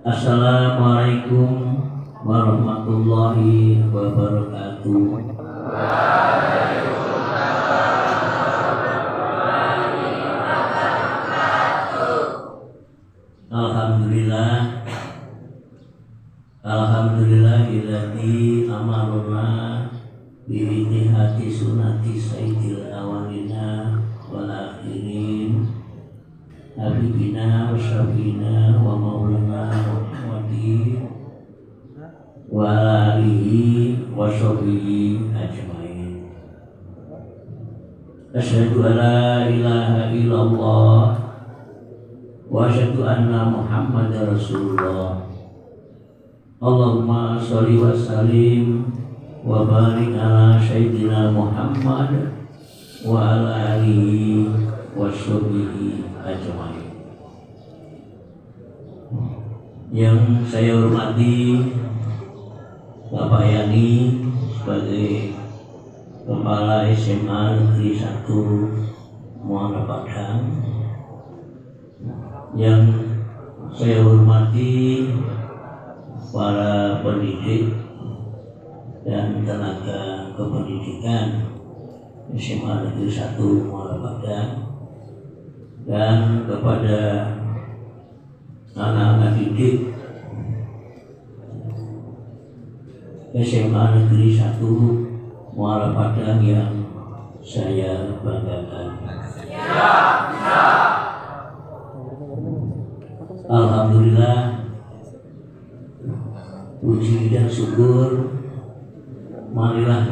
Assalamualaikum warahmatullahi wabarakatuh. Alhamdulillah, alhamdulillahilladzi amarna bi ittihadi sunnati sayyidil awwalina wal akhirin habibina wa syafiina wa maulana Muhammadin wa alihi wa sahbihi ajmain. Asyhadu an la ilaha illallah wa asyhadu anna Muhammadar Rasulullah. Allahumma sholli wa sallim wa barik ala sayyidina Muhammad wa ala alihi wa sahbihi ajmain. Yang saya hormati Bapak Yani sebagai Kepala SMA Negeri 1 Muara Padang. Yang saya hormati para pendidik dan tenaga kependidikan SMA Negeri 1 Muara Padang, dan kepada anak-anak didik SMA Negeri 1 Muara Padang yang saya banggakan. Alhamdulillah, puji dan syukur marilah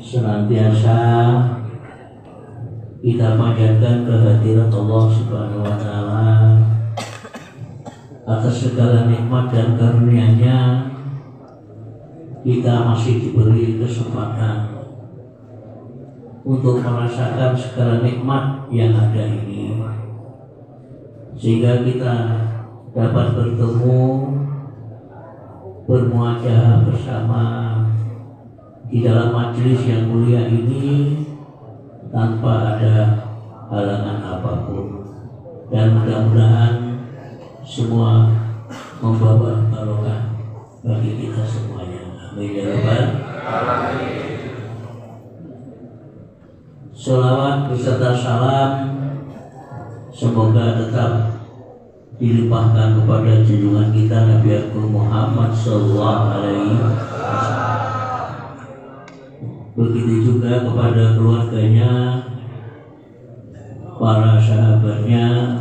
senantiasa kita panjatkan kehadirat Allah Subhanahu wa Ta'ala atas segala nikmat dan karunia-Nya. Kita masih diberi kesempatan untuk merasakan segala nikmat yang ada ini, sehingga kita dapat bertemu, bermuajah bersama di dalam majelis yang mulia ini tanpa ada halangan apapun, dan mudah-mudahan semua membawa barokah bagi kita semuanya. Amin ya rabbal alamin. Sholawat beserta salam semoga tetap dilimpahkan kepada junjungan kita Nabi Agung Muhammad sallallahu alaihi wasallam. Begitu juga kepada keluarganya, para sahabatnya,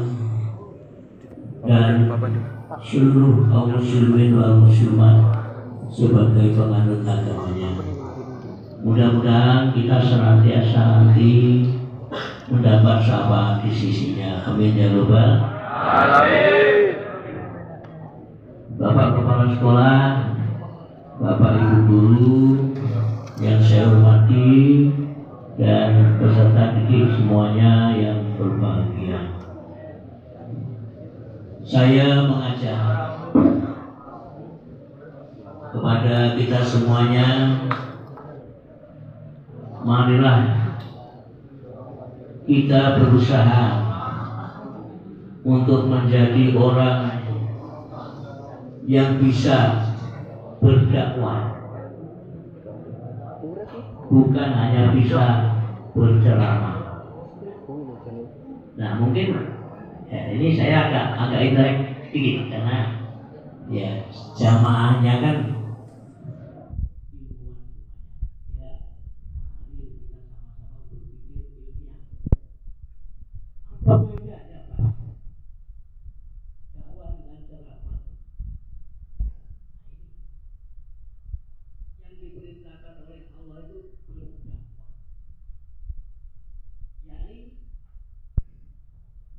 dan seluruh kaum muslimin wal muslimat sebagai penganut agamanya. Mudah-mudahan kita senantiasa nanti mendapat syafaat di sisinya. Amin ya rabbal alamin. Bapak kepala sekolah, Bapak Ibu guru yang saya hormati, dan peserta didik semuanya yang berbahagia. Saya mengajak kepada kita semuanya, marilah kita berusaha untuk menjadi orang yang bisa berdakwah, bukan hanya bisa berceramah. Nah, mungkin ini saya agak intelek sedikit karena ya jamaahnya kan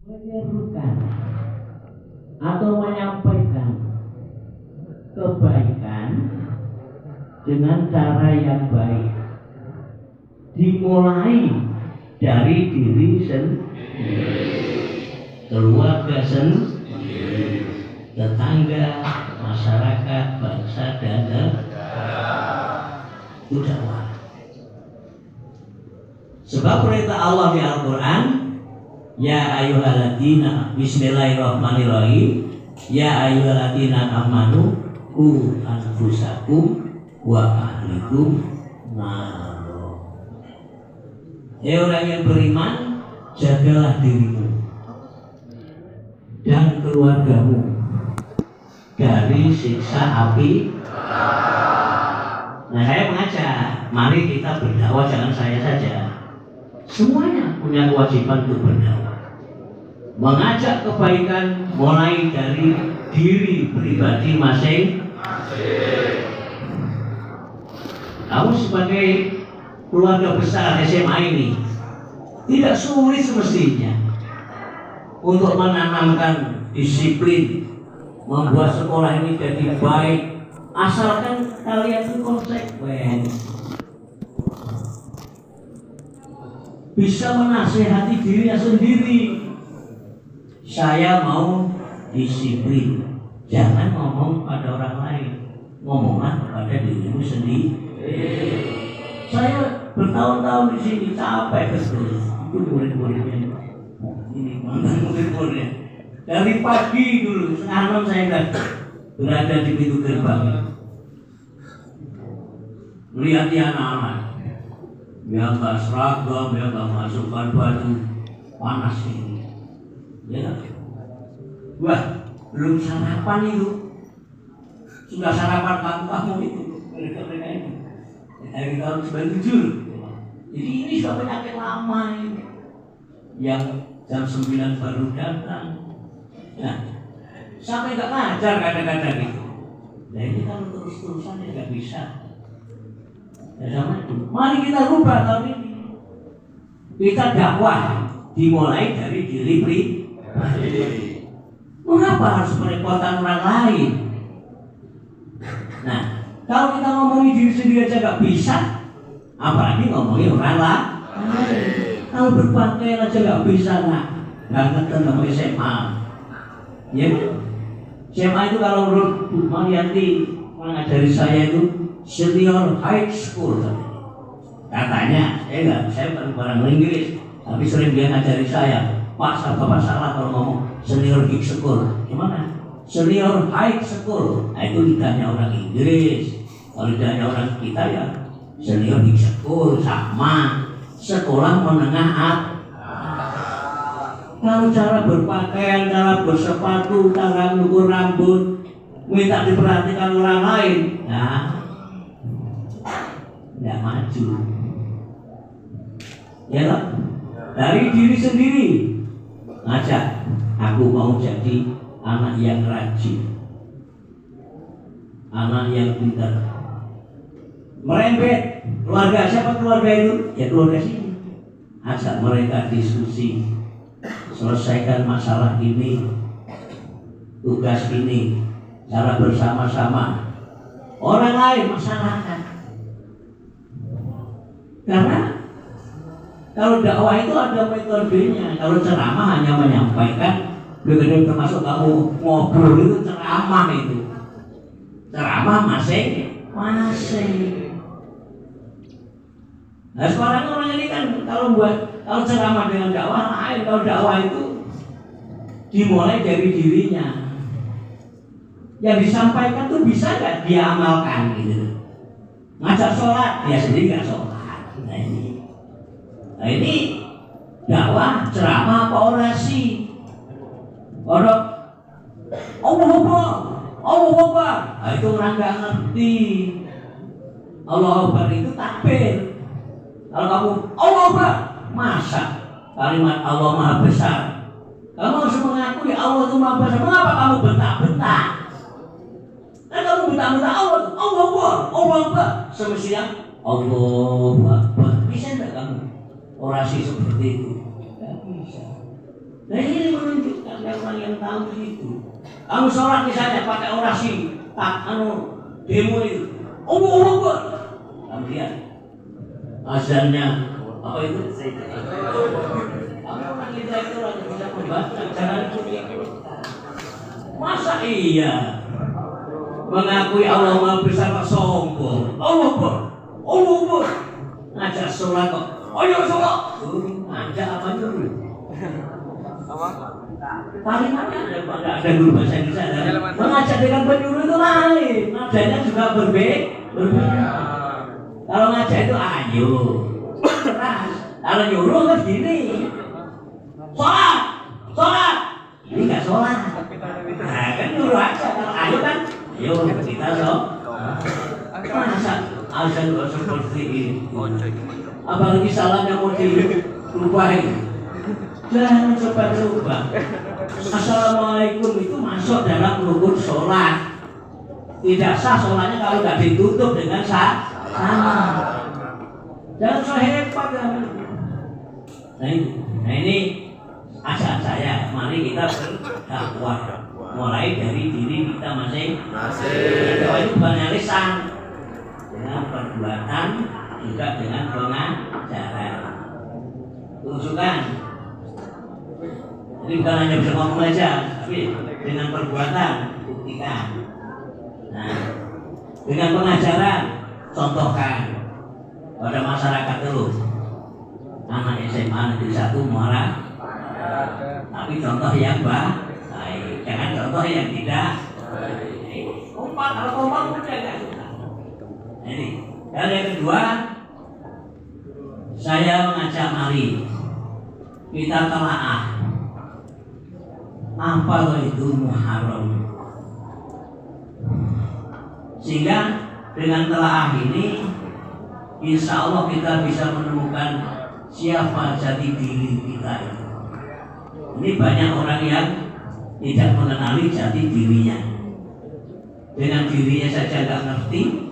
menyerukan atau menyampaikan kebaikan dengan cara yang baik, dimulai dari diri sendiri, keluarga sendiri, tetangga, masyarakat, bangsa dan negara. Itu dakwah. Sebab perintah Allah di Al-Quran, ya ayyuhalladzina, bismillahirrahmanirrahim, Ya ayyuhalladzina amanu qu anfusakum wa ahlikum nar. Hai orang yang beriman, jagalah dirimu dan keluargamu dari siksa api. Nah, saya mengajak, mari kita berdakwah, jangan saya saja. Semuanya punya kewajiban untuk berdakwah. Mengajak kebaikan mulai dari diri pribadi masing-masing. Kamu sebagai keluarga besar SMA ini tidak sulit semestinya untuk menanamkan disiplin, membuat sekolah ini jadi baik, asalkan kalian itu konsekuen, bisa menasehati dirinya sendiri. Saya mau disiplin, jangan ngomong pada orang lain, ngomonglah kepada dirimu sendiri. Saya bertahun-tahun di sini capek betul. Itu murid-muridnya, ini mantan murid-muridnya. Dari pagi dulu, setengah 6 saya sudah berada di pintu gerbang, melihat anak-anak yang nggak seragam, yang nggak masukkan baju, panas ini. Ya, wah, belum sarapan itu, sudah sarapan kamu itu, mereka ini. Dari tahun 97. Jadi ini sudah penyakit lama ini, yang jam 9 baru datang. Nah, sampai nggak ngajar kadang-kadang itu. Nah ini kalau terus-terusan ya nggak bisa. Ya sama itu. Mari kita rubah tahun ini. Kita dakwah dimulai dari diri pribadi. Mengapa harus merepotkan orang lain? Nah, kalau kita ngomongin diri sendiri aja nggak bisa, apalagi ngomongin orang lain. Kalau berpakaian aja nggak bisa, nggak ngerti namanya SMA. Ya, SMA itu kalau menurut Bu Marianti mengajari saya itu senior high school katanya. Saya bukan orang Inggris, tapi sering dia ngajari saya. Pak, Bapak salah kalau ngomong senior high school. Gimana? Senior high school. Nah, itu lidahnya orang Inggris. Kalau lidahnya orang kita ya senior high school, sama sekolah menengah atas. Kalau cara berpakaian, cara bersepatu, cara mengukur rambut, minta diperhatikan orang lain, nah, tidak maju. Ya loh, dari diri sendiri, ngajak, aku mau jadi anak yang rajin, anak yang pintar. Merembet, keluarga siapa keluarga itu? Ya keluarga sini. Ajak mereka diskusi, selesaikan masalah ini, tugas ini, cara bersama-sama. Orang lain masyarakat. Karena kalau dakwah itu ada metodenya. Kalau ceramah hanya menyampaikan, begitu termasuk kamu ngobrol itu ceramah itu. Ceramah masing-masing. Nah sekarang orang ini kan kalau ceramah dengan dakwah lain, kalau dakwah itu dimulai dari dirinya. Yang disampaikan tuh bisa nggak dia amalkan gitu. Ngajak sholat, dia sendiri nggak sholat. Nah ini dakwah, ceramah apa orasi? Orang Allah Akbar. Nah, itu orang nggak ngerti. Allah Akbar itu takbir. Kalau kamu Allah Akbar, masa kalimat Allah Maha Besar? Kamu harus mengakui Allah itu Maha Besar. Mengapa kamu bentak-bentak? Kan kamu bentak-bentak Allah Akbar. Semestinya Allahu Akbar. Bisa enggak kamu orasi seperti itu? Tidak bisa. Nah ini menunjukkan orang yang tahu itu. Kamu sholat misalnya pakai orasi, demo itu Allahu Akbar. Kamu lihat azannya apa itu? Orang kita itu orang yang bisa membaca, jangan punya. Masa iya mengakui Allah Maha Besar kok sombong? Allah Akbar. Ngajak sholat kok, ayo sholat. Ngajak apa dulu? Kalimatnya ada guru bahasa Indonesia ada. Mengajak dengan penyuruh itu lain, nadanya juga berbeda. Kalau ngajak itu ayo, keras. Kalau nyuruh kan gini, sholat. Ini nggak sholat. Nah kan nyuruh aja. Kalau ayo kan, yuk kita sholat. Masa azan seperti ini? Apalagi salahnya mau dilupain. Jangan coba-coba. Assalamualaikum itu masuk dalam rukun sholat. Tidak sah sholatnya kalau nggak ditutup dengan salam. Jangan so hebat ya. Nah ini ajak saya. Mari kita berdakwah. Mulai dari diri kita masing-masing. Dakwah itu bukan lisan, dengan perbuatan juga dengan pengajaran. Tunjukkan. Jadi bukan hanya bisa ngomong aja, tapi dengan perbuatan buktikan. Nah, dengan pengajaran contohkan pada masyarakat dulu. Anak SMA negeri 1 Muara, tapi contoh yang baik, jangan contoh yang tidak baik. Kompak, kalau kompak udah gak suka. Ini, dan yang kedua, saya mengajak mari kita telaah apa itu Muharram, sehingga dengan telaah ini insya Allah kita bisa menemukan siapa jati diri kita itu. Ini banyak orang yang tidak mengenali jati dirinya, dengan dirinya saja nggak ngerti,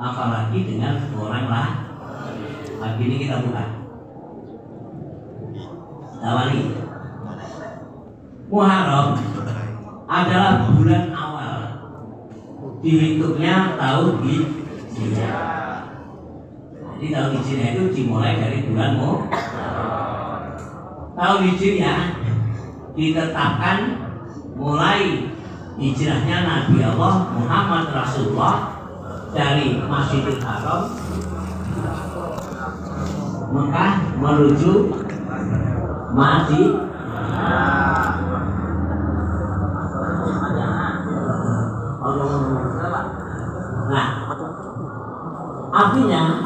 apalagi dengan orang lain. Hari ini kita buka awali. Muharram adalah bulan awal, dihitungnya tahun Hijriah. Jadi tahun Hijriah itu dimulai dari bulan Muharram. Tahun Hijriah ditetapkan mulai hijrahnya Nabi Allah Muhammad Rasulullah dari Masjidil Haram Mekah menuju Madinah. Nah, artinya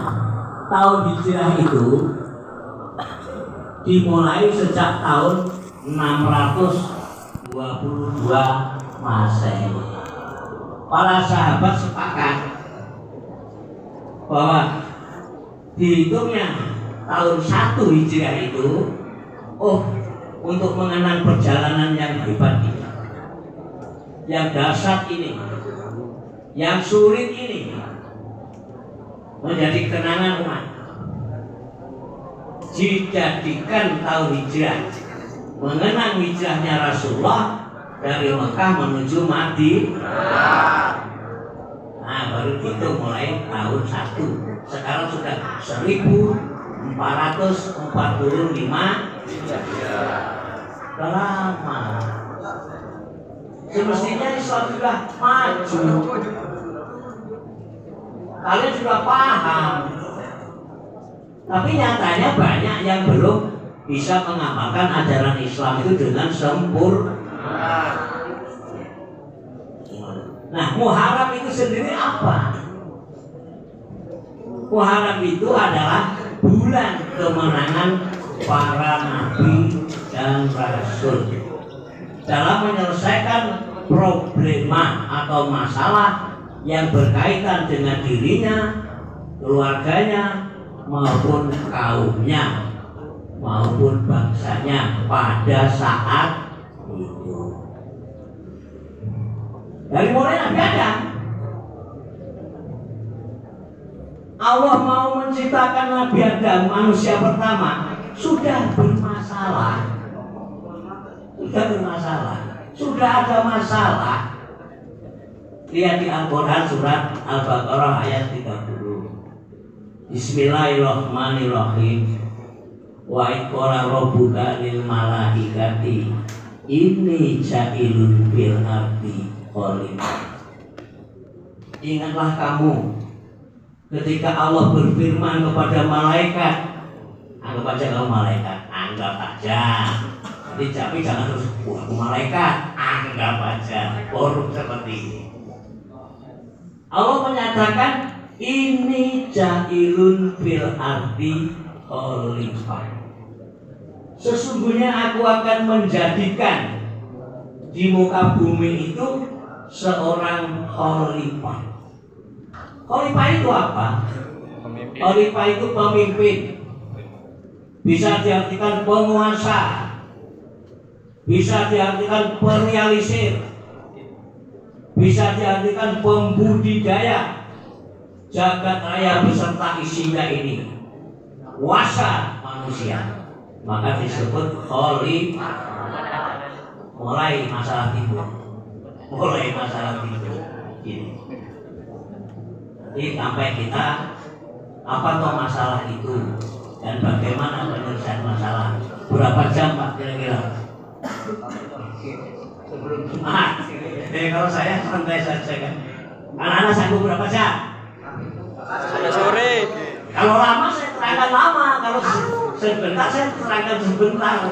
tahun Hijriah itu dimulai sejak tahun 622 Masehi. Para sahabat sepakat bahwa dihitungnya tahun 1 Hijriah itu, untuk mengenang perjalanan yang hebat ini, yang dahsyat ini, yang sulit ini, menjadi kenangan umat, dijadikan tahun Hijriah, mengenang hijrahnya Rasulullah dari Mekah menuju Madinah. Nah, baru itu mulai tahun 1. Sekarang sudah 1445. Lama. Semestinya Islam sudah maju. Kalian sudah paham. Tapi nyatanya banyak yang belum bisa mengamalkan ajaran Islam itu dengan sempurna. Nah, Muharram itu sendiri apa? Muharram itu adalah bulan kemenangan para nabi dan rasul dalam menyelesaikan problema atau masalah yang berkaitan dengan dirinya, keluarganya, maupun kaumnya, maupun bangsanya pada saat itu. Dari mulai Nabi Adam, Allah mau menciptakan Nabi Adam, manusia pertama, sudah bermasalah. Sudah ada masalah. Lihat di Al-Quran surat Al-Baqarah ayat 30. Bismillahirrahmanirrahim. Wa iqra rabbuka lil malaikati inni ja'ilun fil ardi khalifah. Ingatlah kamu ketika Allah berfirman kepada malaikat, anggap aja kamu malaikat, anggap aja Tapi jangan terus wah malaikat, anggap aja forum seperti ini. Allah menyatakan ini ja'ilun fil ardi khalifah. Sesungguhnya aku akan menjadikan di muka bumi itu seorang khalifah. Khalifah itu apa? Khalifah itu pemimpin. Bisa diartikan penguasa. Bisa diartikan perealisir, bisa diartikan pembudidaya jagat raya beserta isinya ini, kuasa manusia, maka disebut khalifah. Mulai masalah tidur gini. Jadi sampai kita apa toh masalah itu dan bagaimana penyelesaian masalah, berapa jam Pak kira-kira? Sebelum Jumat. Kalau saya santai saja kan. Anak-anak sanggup berapa jam? Sampai sore. Kalau lama saya terangkan lama, kalau sebentar saya terangkan sebentar.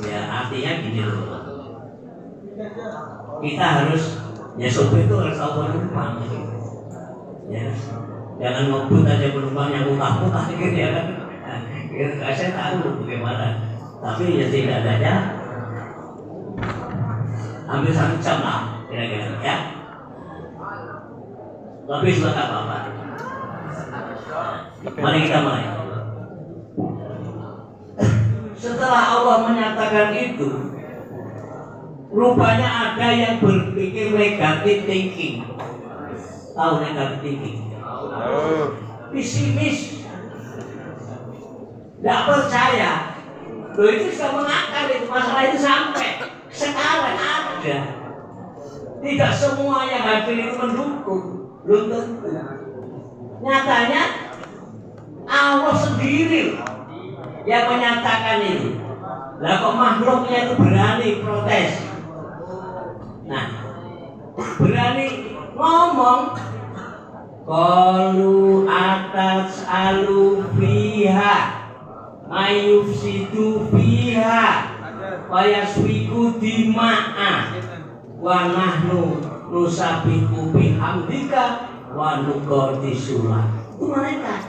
Ya artinya gini loh. Kita harus ya sopir itu harus tahu penumpang. Ya, jangan ngebut aja penumpangnya muntah-muntah gitu ya kan. Saya tahu bagaimana, tapi ya tidak adanya hampir 1 jam lah kira-kira ya. Tapi sudah apa-apa. Mari kita mulai. Setelah Allah menyatakan itu, rupanya ada yang berpikir negatif thinking. Tahu negatif thinking? Pesimis. Tidak percaya. Loh itu sudah mengakar itu masalah itu sampai sekarang ada. Tidak semua yang hadir itu mendukung, belum tentu. Nyatanya Allah sendiri yang menyatakan itu. Lah kok makhluknya itu berani protes. Nah, berani ngomong. Qalu atas alu fiha mayufsidu fiha wa yasfiku dima'a wa nahnu nusabihu bihamdika wa nuqaddisulah. Itu mereka.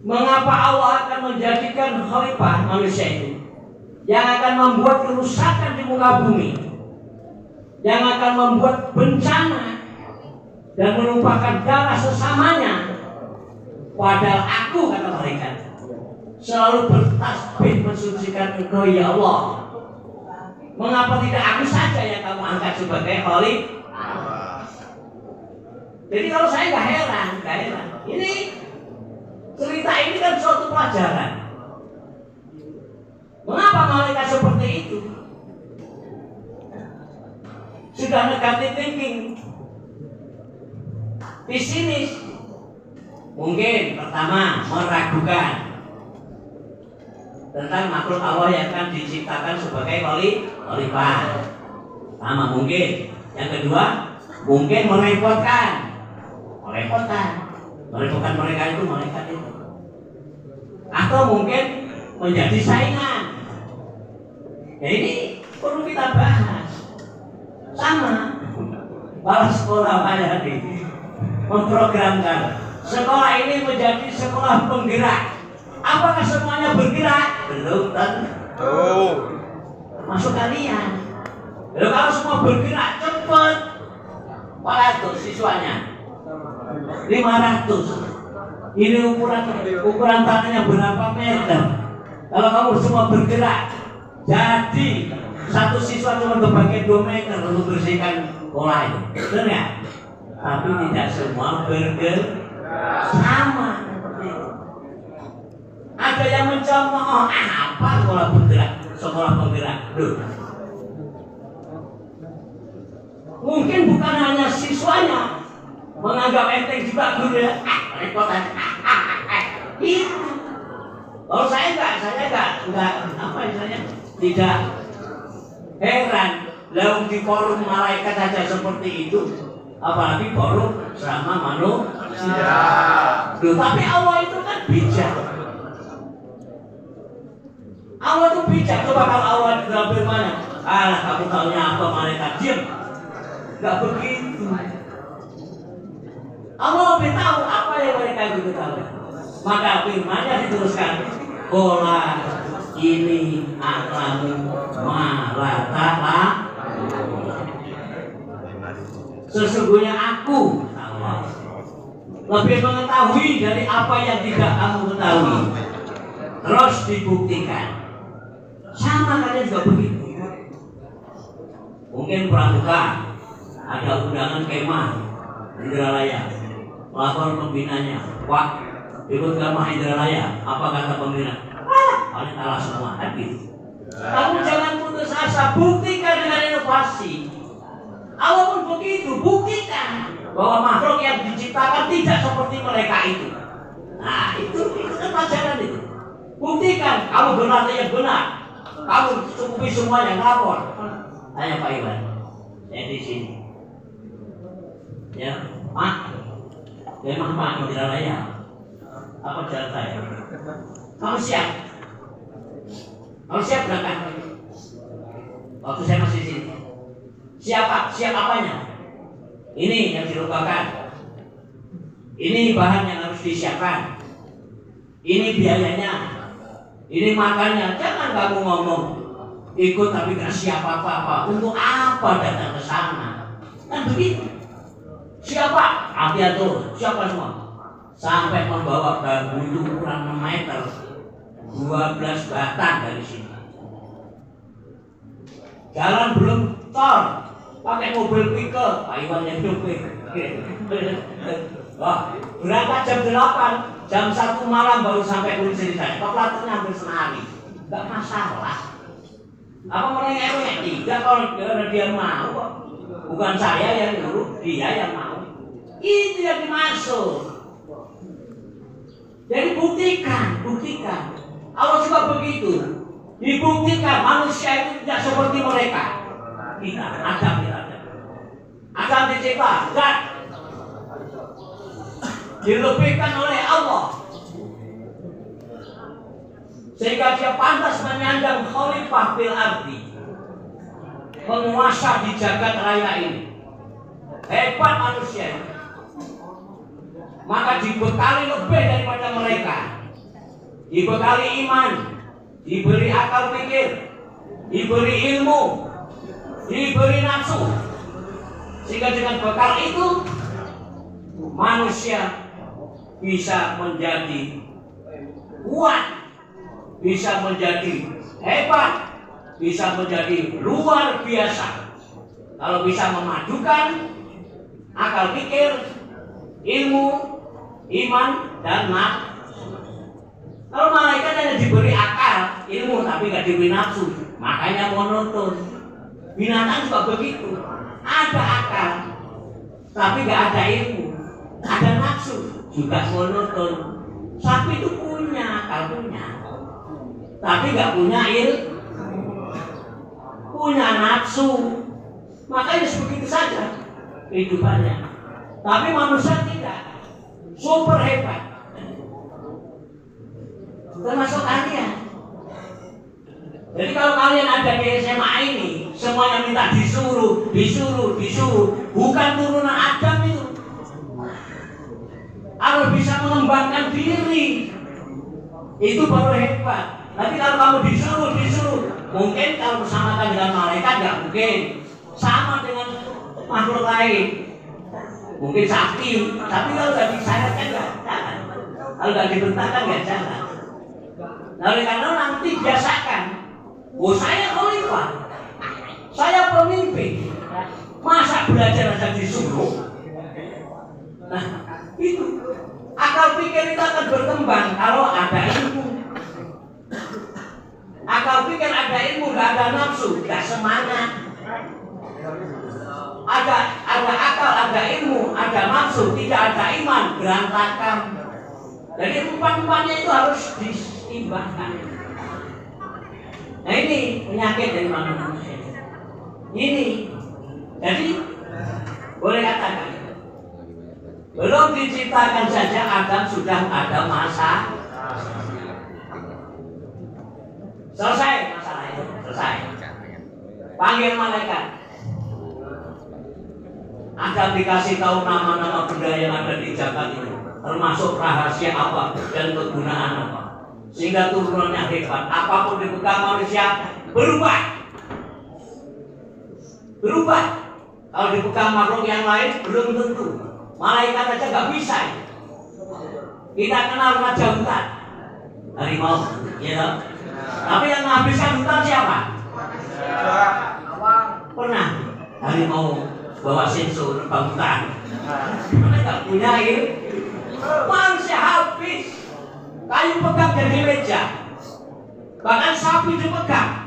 Mengapa Allah akan menjadikan khalifah manusia itu yang akan membuat kerusakan di muka bumi, yang akan membuat bencana dan menumpahkan darah sesamanya? Padahal aku, kata mereka, selalu bertasbih mensucikan Engkau ya Allah. Mengapa tidak aku saja yang kamu angkat sebagai khalifah? Jadi kalau saya nggak heran. Ini cerita ini kan suatu pelajaran. Mengapa malaikat seperti itu? Sudah negatif thinking, pesimis. Mungkin pertama meragukan tentang makhluk Allah yang akan diciptakan sebagai khalifah. Sama mungkin. Yang kedua, mungkin merepotkan mereka itu malaikat itu. Atau mungkin menjadi saingan. Ya ini perlu kita bahas. Sama. Kepala sekolah banyak memprogramkan sekolah ini menjadi sekolah penggerak. Apakah semuanya bergerak? Belum tentu. Masuk kalian. Lalu kalau semua bergerak cepat, 400 siswanya, 500. Ini ukuran tanahnya berapa meter? Kalau kamu semua bergerak, jadi satu siswa cuma pakai 2 meter untuk bersihkan sekolah itu. Benar nggak? Tapi tidak semua bergerak. Sama. Ada yang mencemooh, apa sekolah penggerak. Loh. Mungkin bukan hanya siswanya menganggap enteng juga guru ya. Repotan. Itu. Kalau saya enggak apa istilahnya? Tidak heran. Lalu di forum malaikat saja seperti itu, apalagi forum sama manusia. Siap. Loh, tapi Allah itu kan bijak. Allah itu bijak. Coba kalau Allah di dalam firman-Nya, alah kamu tahunya apa, malaikat diam. Gak begitu. Allah lebih tahu apa yang mereka itu tahu. Maka firman-Nya diteruskan, Qala ini a'lamu ma la ta'lamun. Sesungguhnya aku lebih mengetahui dari apa yang tidak kamu ketahui. Terus dibuktikan. Sama kalian juga begitu. Mungkin pramuka ada undangan kemah Indralaya, lapor pembinanya, Pak, ikut kemah Indralaya. Apa kata pembina? Kalian kalah semua, kan gitu. Kamu jangan putus asa, buktikan dengan inovasi. Allah pun begitu, buktikan bahwa makhluk yang diciptakan tidak seperti mereka itu. Nah, itu kan pelajaran itu. Buktikan, kamu benar yang benar. Kamu cukupi semuanya, lapor. Tanya Pak Iwan, saya di sini. Ya, Pak, memang Pak Indralaya. Apa jalan saya? Kamu siap? Kamu siap berangkat? Waktu saya masih di sini. Siapa? Siap apanya? Ini yang dilupakan. Ini bahan yang harus disiapkan. Ini biayanya. Ini makannya. Jangan kamu ngomong ikut tapi gak siap apa-apa. Untuk apa datang ke sana? Kan begitu. Siapa? Hati-hati. Siapa semua? Sampai membawa bambu ukuran 6 meter, 12 batang dari sini. Jalan belum tol, pakai mobil pickup, Pak Iwan yang dupik. Wah, berangkat jam 8, jam 1 malam baru sampai kunci saya. Pelaturnya hampir sehari, nggak masalah. Apa merengek-rengek? Tidak, kalau dia mau, bukan saya yang nyuruh, dia yang mau. Itu yang dimaksud. Jadi buktikan. Allah juga begitu. Dibuktikan manusia itu tidak seperti mereka. Kita Adam. Adam dicipta, dan dilebihkan oleh Allah sehingga dia pantas menyandang khalifah fil ardi, penguasa di jagat raya ini. Hebat manusia ini. Maka dibekali lebih daripada mereka. Dibekali iman, diberi akal pikir, diberi ilmu, diberi nafsu. Sehingga dengan bekal itu manusia bisa menjadi kuat, bisa menjadi hebat, bisa menjadi luar biasa. Kalau bisa memadukan akal pikir, ilmu, iman, dan nafsu. Kalau malaikat hanya diberi akal, ilmu, tapi nggak diberi nafsu, makanya monoton. Binatang juga begitu, ada akal, tapi nggak ada ilmu, ada nafsu, juga monoton. Sapi itu punya akal, tapi nggak punya ilmu, punya nafsu, makanya sebegitu saja kehidupannya. Tapi manusia tidak, super hebat. Termasuk kalian. Jadi kalau kalian ada di SMA ini, semuanya minta disuruh. Bukan turunan Adam itu. Harus bisa mengembangkan diri. Itu baru hebat. Tapi kalau kamu disuruh, mungkin kalau bersama dengan malaikat nggak mungkin. Sama dengan makhluk lain. Mungkin sakti, tapi kalau nggak disyaratkan nggak jalan. Kalau nggak dibentangkan nggak jalan. Oleh karena nanti biasakan, saya khalifah, saya pemimpin, masa belajar aja disuruh? Nah, itu akal pikir itu akan berkembang kalau ada ilmu. Akal pikir ada ilmu, nggak ada nafsu, nggak semangat. Ada akal, ada ilmu, ada nafsu, tidak ada iman, berantakan. Jadi empat-empatnya itu harus diseimbangkan. Nah ini penyakit dari manusia. Ini, jadi boleh katakan Belum diciptakan saja Adam sudah ada masa. Selesai masalah itu, selesai. Panggil malaikat. Adam dikasih tahu nama-nama benda yang ada di jagat ini, termasuk rahasia apa dan kegunaan apa, sehingga turunannya hebat. Apapun dipegang manusia berubah. Kalau dipegang makhluk yang lain belum tentu. Malaikat aja nggak bisa. Kita kenal raja hutan, harimau, ya toh? Tapi yang menghabiskan hutan siapa? Pernah harimau bawa senso terbang hutan? Mereka punya ini. Manusia habis. Kayu pegang jadi meja. Bahkan sapi dipegang.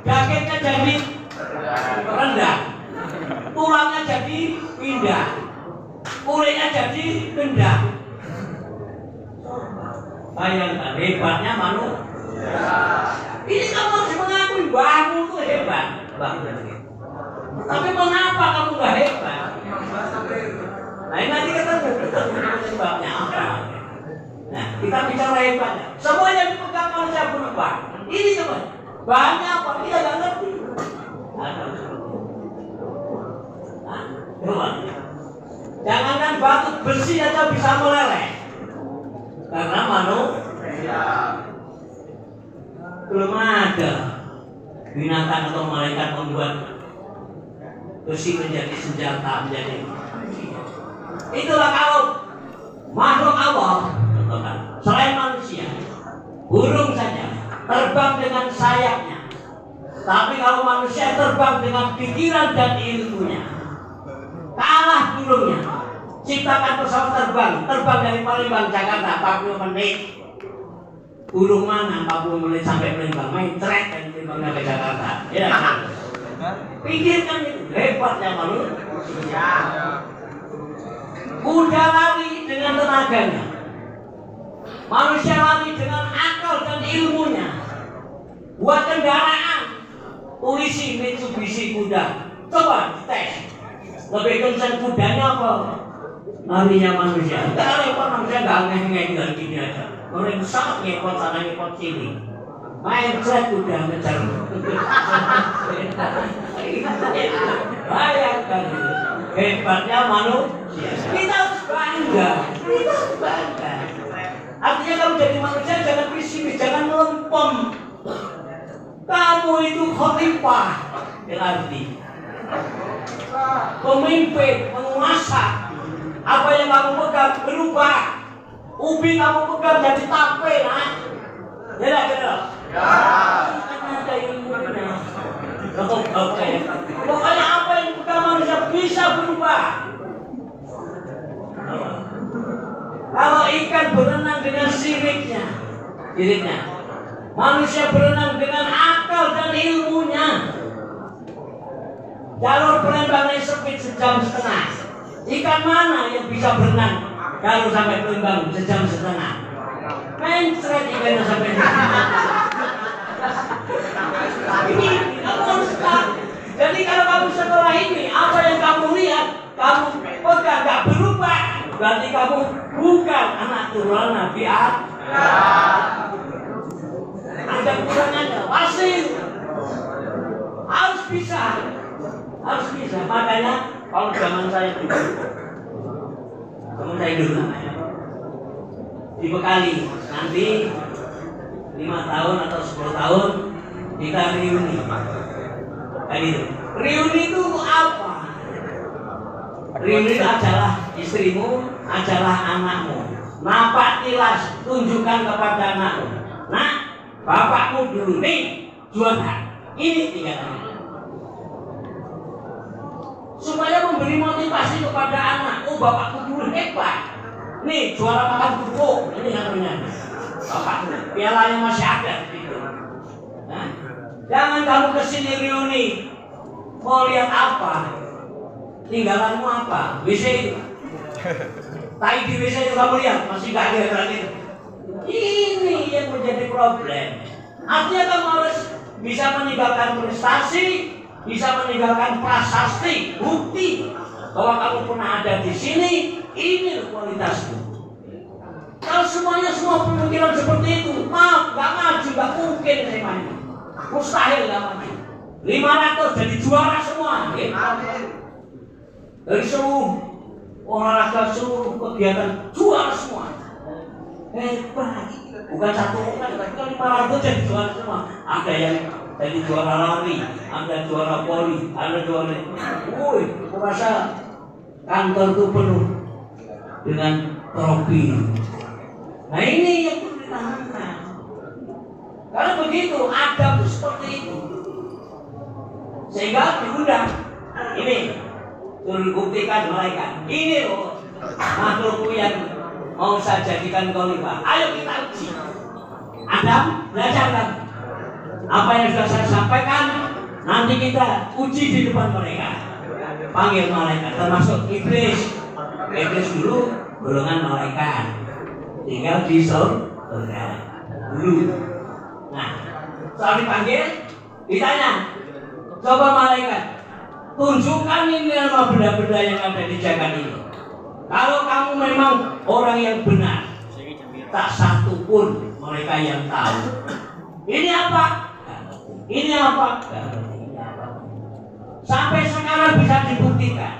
Dagingnya jadi rendah, tulangnya jadi pindah, kulitnya jadi rendah. Bayangkan hebatnya manusia. Ini kamu harus mengakui bahwa itu hebat. Tapi mengapa kamu nggak hebat? Nah ini nanti ketemu sebabnya apa. Nah kita bicara hebatnya. Semuanya dipegang manusia berubah. Ini coba bahannya apa? Kita nggak ngerti. Jangankan batu besi aja bisa meleleh karena manusia. Belum ada binatang atau malaikat membuat besi menjadi senjata, menjadi. Itulah kalau makhluk Allah selain manusia, burung saja terbang dengan sayapnya. Tapi kalau manusia terbang dengan pikiran dan ilmunya, kalah burungnya. Ciptakan pesawat terbang dari Palembang Jakarta 40 menit. Burung mana 40 menit sampai Palembang, main trek dan Palembang ke Jakarta. Ya, pikirkan itu hebatnya manusia. Kuda lari dengan tenaganya, manusia lari dengan akal dan ilmunya. Buat kendaraan, polisi Mitsubishi kuda, coba tes. Lebih kencang kudanya apa larinya manusia? Karena repot manusia nggak ngeh-ngeh gini aja. Mereka sangat ngepot sana ngepot sini. Main trek kuda ngejar. Bayangkan hebatnya manusia. Kita harus bangga. Artinya kalau jadi manusia jangan pesimis, jangan melempem. Kamu itu khalifah, berarti pemimpin, penguasa. Apa yang kamu pegang berubah. Ubi kamu pegang jadi tape, nah. Ya. Ada ilmunya. Pokoknya apa yang pegang manusia bisa berubah. Kalau ikan berenang dengan siripnya, manusia berenang dengan akal dan ilmunya. Jalur Palembang sempit sejam setengah. Ikan mana yang bisa berenang kalau sampai Palembang sejam setengah? Mencret ikannya sampai ini kamu harus tahu. Jadi kalau kamu setelah ini apa yang kamu lihat, kamu pegang gak berubah, berarti kamu bukan anak turunan Nabi Adam. Ada kurangnya, pasti harus bisa. Makanya kalau zaman saya dulu dibekali nanti 5 tahun atau 10 tahun kita reuni. Reuni itu apa? Reuni adalah istrimu, adalah anakmu. Napak tilas tunjukkan kepada anakmu. Nah, bapakmu dulu nih juara. Ini tinggalnya. Supaya memberi motivasi kepada anak. Oh, bapakku dulu hebat. Nih juara makan kerupuk. Ini namanya bapakku. Pialanya masih ada gitu. Nah, jangan kamu kesini reuni. Mau lihat apa? Tinggalanmu apa? WC itu. Tai di WC itu kamu lihat masih gak ada lagi. Ini yang menjadi problem. Artinya kamu harus bisa meninggalkan prestasi, bisa meninggalkan prasasti, bukti. bahwa kamu pernah ada di sini, ini kualitasmu. Kalau semuanya semua pemikiran seperti itu, maaf, nggak maju, nggak mungkin temanya. Mustahil nggak maju. 500 jadi juara semua. Dari seluruh olahraga, seluruh kegiatan juara semua. Hebat. Bukan satu orang, tapi kan 500 jadi juara semua. Ada yang jadi juara lari, ada juara voli, ada juara. Woi, aku rasa kantor itu penuh dengan trofi. Nah ini yang perlu ditahankan. Karena begitu, adab itu seperti itu. Sehingga diundang. Ini suruh dibuktikan malaikat. Ini loh makhlukku yang mau saya jadikan khalifah. Ayo kita uji. Adam, belajarkan apa yang sudah saya sampaikan. Nanti kita uji di depan mereka. Panggil malaikat, termasuk iblis. Iblis dulu golongan malaikat. Tinggal di surga dulu. Nah, soal dipanggil, ditanya, coba malaikat, tunjukkan ini nama benda-benda yang ada di jagat ini. Kalau kamu memang orang yang benar, tak satu pun mereka yang tahu. Ini apa? Ini apa? Sampai sekarang bisa dibuktikan.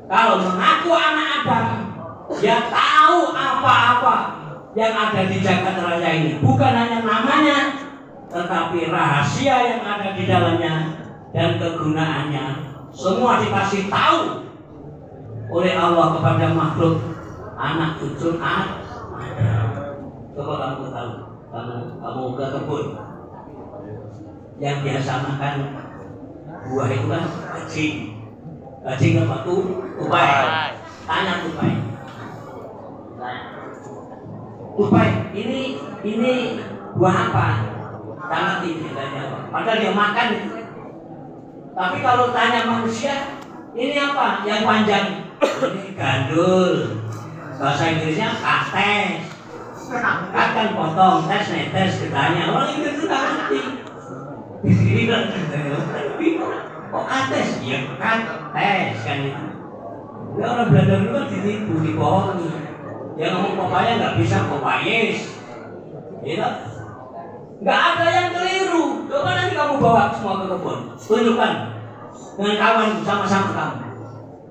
Kalau mengaku anak Adam, dia tahu apa-apa yang ada di jagat raya ini. Bukan hanya namanya, tetapi rahasia yang ada di dalamnya dan kegunaannya. Semua dikasih tahu oleh Allah kepada makhluk anak cucu Adam. Coba kamu tahu, kamu ke kebun yang biasa makan buah itu kan cacing. Cacing apa tuh? Tupai. Tanya tupai. Tupai, ini buah apa? Sangat tinggi tanya. Padahal dia makan itu. Tapi kalau tanya manusia, ini apa? Yang panjang. Ini gandul. Bahasa Inggrisnya kates. Kan potong, tes netes ditanya. Orang Inggris itu nggak ngerti. Kok kates? Ya kates kan itu. Ya orang Belanda dulu kan ditipu, dibohongi. Dia ngomong pokoknya nggak bisa pokoknya. Gitu. Nggak ada yang keliru. Coba nanti kamu bawa semua ke kebun, tunjukkan dengan kawan sama-sama kamu.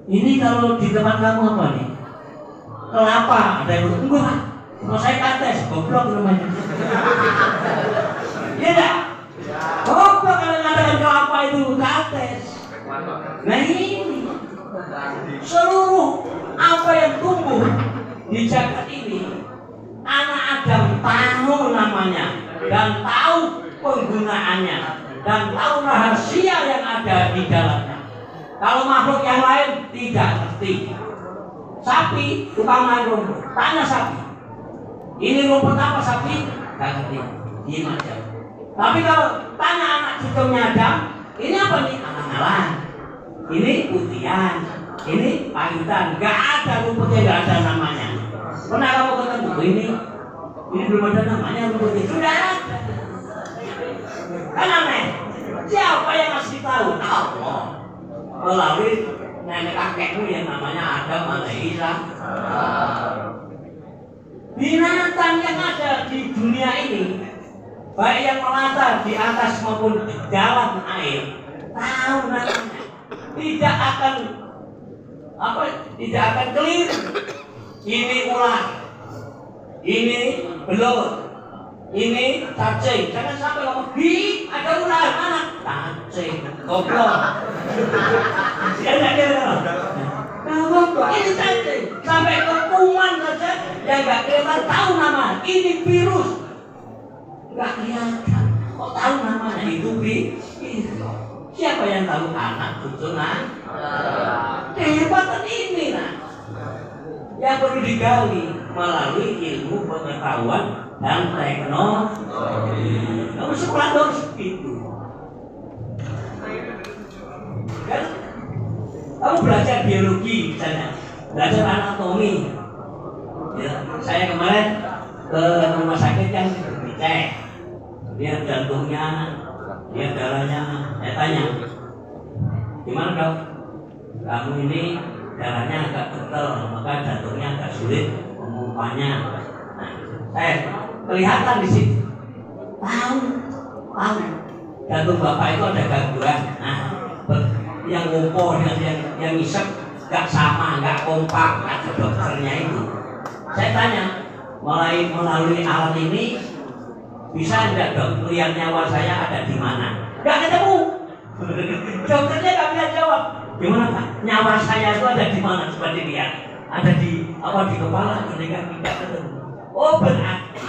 Ini kalau di tempat kamu apa nih? Kelapa. Ada yang enggak. Mau saya kates, goblok namanya. Iya enggak? Goblok kalau mengatakan kelapa itu kates. Nah ini seluruh apa yang tumbuh di jagat ini, anak Adam tahu namanya dan tahu penggunaannya dan tahu rahasia yang ada di dalamnya. Kalau makhluk yang lain tidak ngerti. Sapi, tukang main rumput, tanya sapi, ini rumput apa sapi? Gak ngerti, diam aja. Tapi kalau tanya anak cucunya Adam, ini apa nih? Alang-alang, ini putihan, ini pahitan. Gak ada rumputnya, gak ada namanya. Pernah kamu ketemu ini belum ada namanya rumputnya. Sudah ada. Kan aneh. Siapa yang ngasih tahu? Allah. Melalui nenek kakekmu yang namanya Adam alaihissalam. Binatang yang ada di dunia ini, baik yang melata di atas maupun di dalam air, tahu namanya. Tidak akan keliru. Ini ular, ini belut, ini cacing. Jangan sampai ngomong, ada ular mana? Cacing, goblok. Ini cacing. Sampai ke kuman saja yang nggak kelihatan tahu nama. Ini virus, nggak kelihatan. Kok tahu namanya? Itu virus. Siapa yang tahu? Anak cucu kehebatan ini yang perlu digali melalui ilmu pengetahuan dan teknologi. Kamu sekolah dong segitu. Kan? Kamu belajar biologi misalnya, belajar anatomi. Ya, saya kemarin ke rumah sakit yang dicek, lihat jantungnya, lihat darahnya. Saya tanya, gimana dok? Kamu ini darahnya agak kental, maka jantungnya agak sulit memompanya. Nah, kelihatan di situ. Tahu. Jantung bapak itu ada gangguan. Nah, yang ngumpul dengan yang isep nggak sama, nggak kompak, kata dokternya itu. Saya tanya, melalui alat ini bisa nggak dok melihat nyawa saya ada di mana? Nggak ketemu. Dokternya nggak bisa jawab. Gimana Pak? Nyawa saya itu ada di mana? Coba dilihat. Ada di kepala, di kaki, nggak ketemu. Oh berarti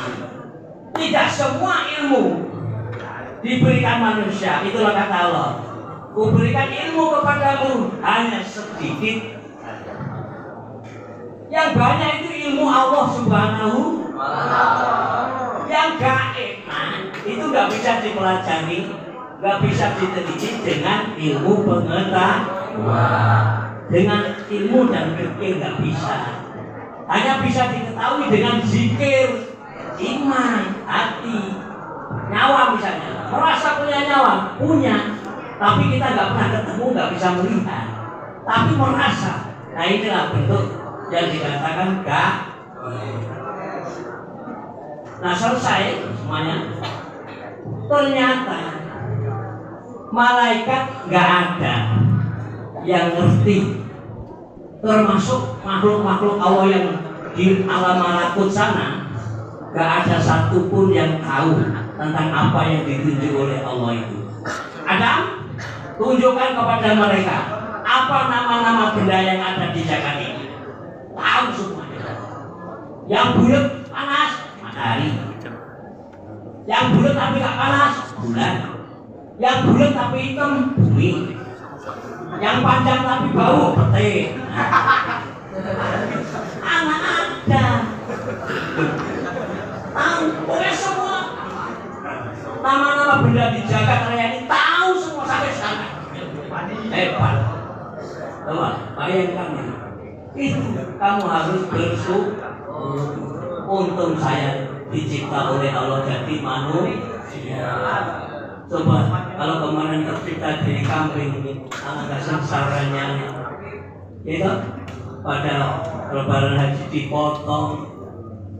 tidak semua ilmu diberikan manusia. Itulah kata Allah. Kuberikan ilmu kepadamu hanya sedikit. Yang banyak itu ilmu Allah Subhanahu wa Ta'ala. Yang gaib, itu nggak bisa dipelajari, nggak bisa diteliti dengan ilmu pengetahuan. Dengan ilmu dan fikih nggak bisa. Hanya bisa diketahui dengan zikir, iman, hati, nyawa misalnya. Merasa punya nyawa, punya. Tapi kita nggak pernah ketemu, nggak bisa melihat. Tapi merasa. Nah inilah bentuk yang dikatakan gaib. Nah selesai semuanya. Ternyata malaikat nggak ada yang ngerti, termasuk makhluk-makhluk Allah yang di alam malakut sana, nggak ada satupun yang tahu tentang apa yang ditunjuk oleh Allah itu. Adam, tunjukkan kepada mereka apa nama-nama benda yang ada di jagat ini. Tahu semuanya. Yang bulat panas, matahari. Yang bulat tapi nggak panas, bulan. Yang bulat tapi hitam, bumi. Yang panjang tapi bau, pete. Anak ada. Tahu, pokoknya semua nama-nama benda di jagat raya ini tahu semua sampai sana. Hebat. Coba, bayangkan itu kamu harus bersyukur. Untung saya dicipta oleh Allah jadi manusia. Coba kalau kemarin tercipta dari kambing, alangkah sengsaranya. Itu pada lebaran haji dipotong,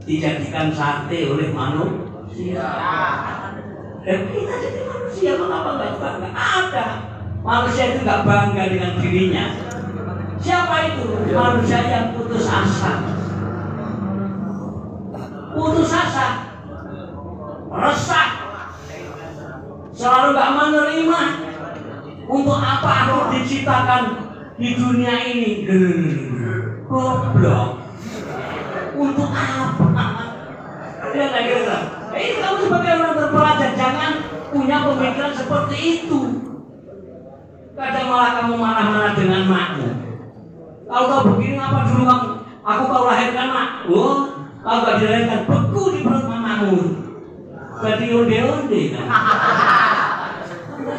dijadikan sate oleh manusia. Dan kita jadi manusia, mengapa nggak bangga? Ada manusia itu nggak bangga dengan dirinya. Siapa itu? Manusia yang putus asa. Putus asa, resah, selalu nggak menerima. Untuk apa aku diciptakan di dunia ini? Goblok. Untuk apa? Ya tak kira. Ini kamu sebagai orang terpelajar jangan punya pemikiran seperti itu. Kadang malah kamu marah-marah dengan makmu. Kalau kau begini apa dulu kamu? Aku kau lahirkan mak. Oh, kau gak dilahirkan beku di perut mamamu. Jadi onde-onde kan.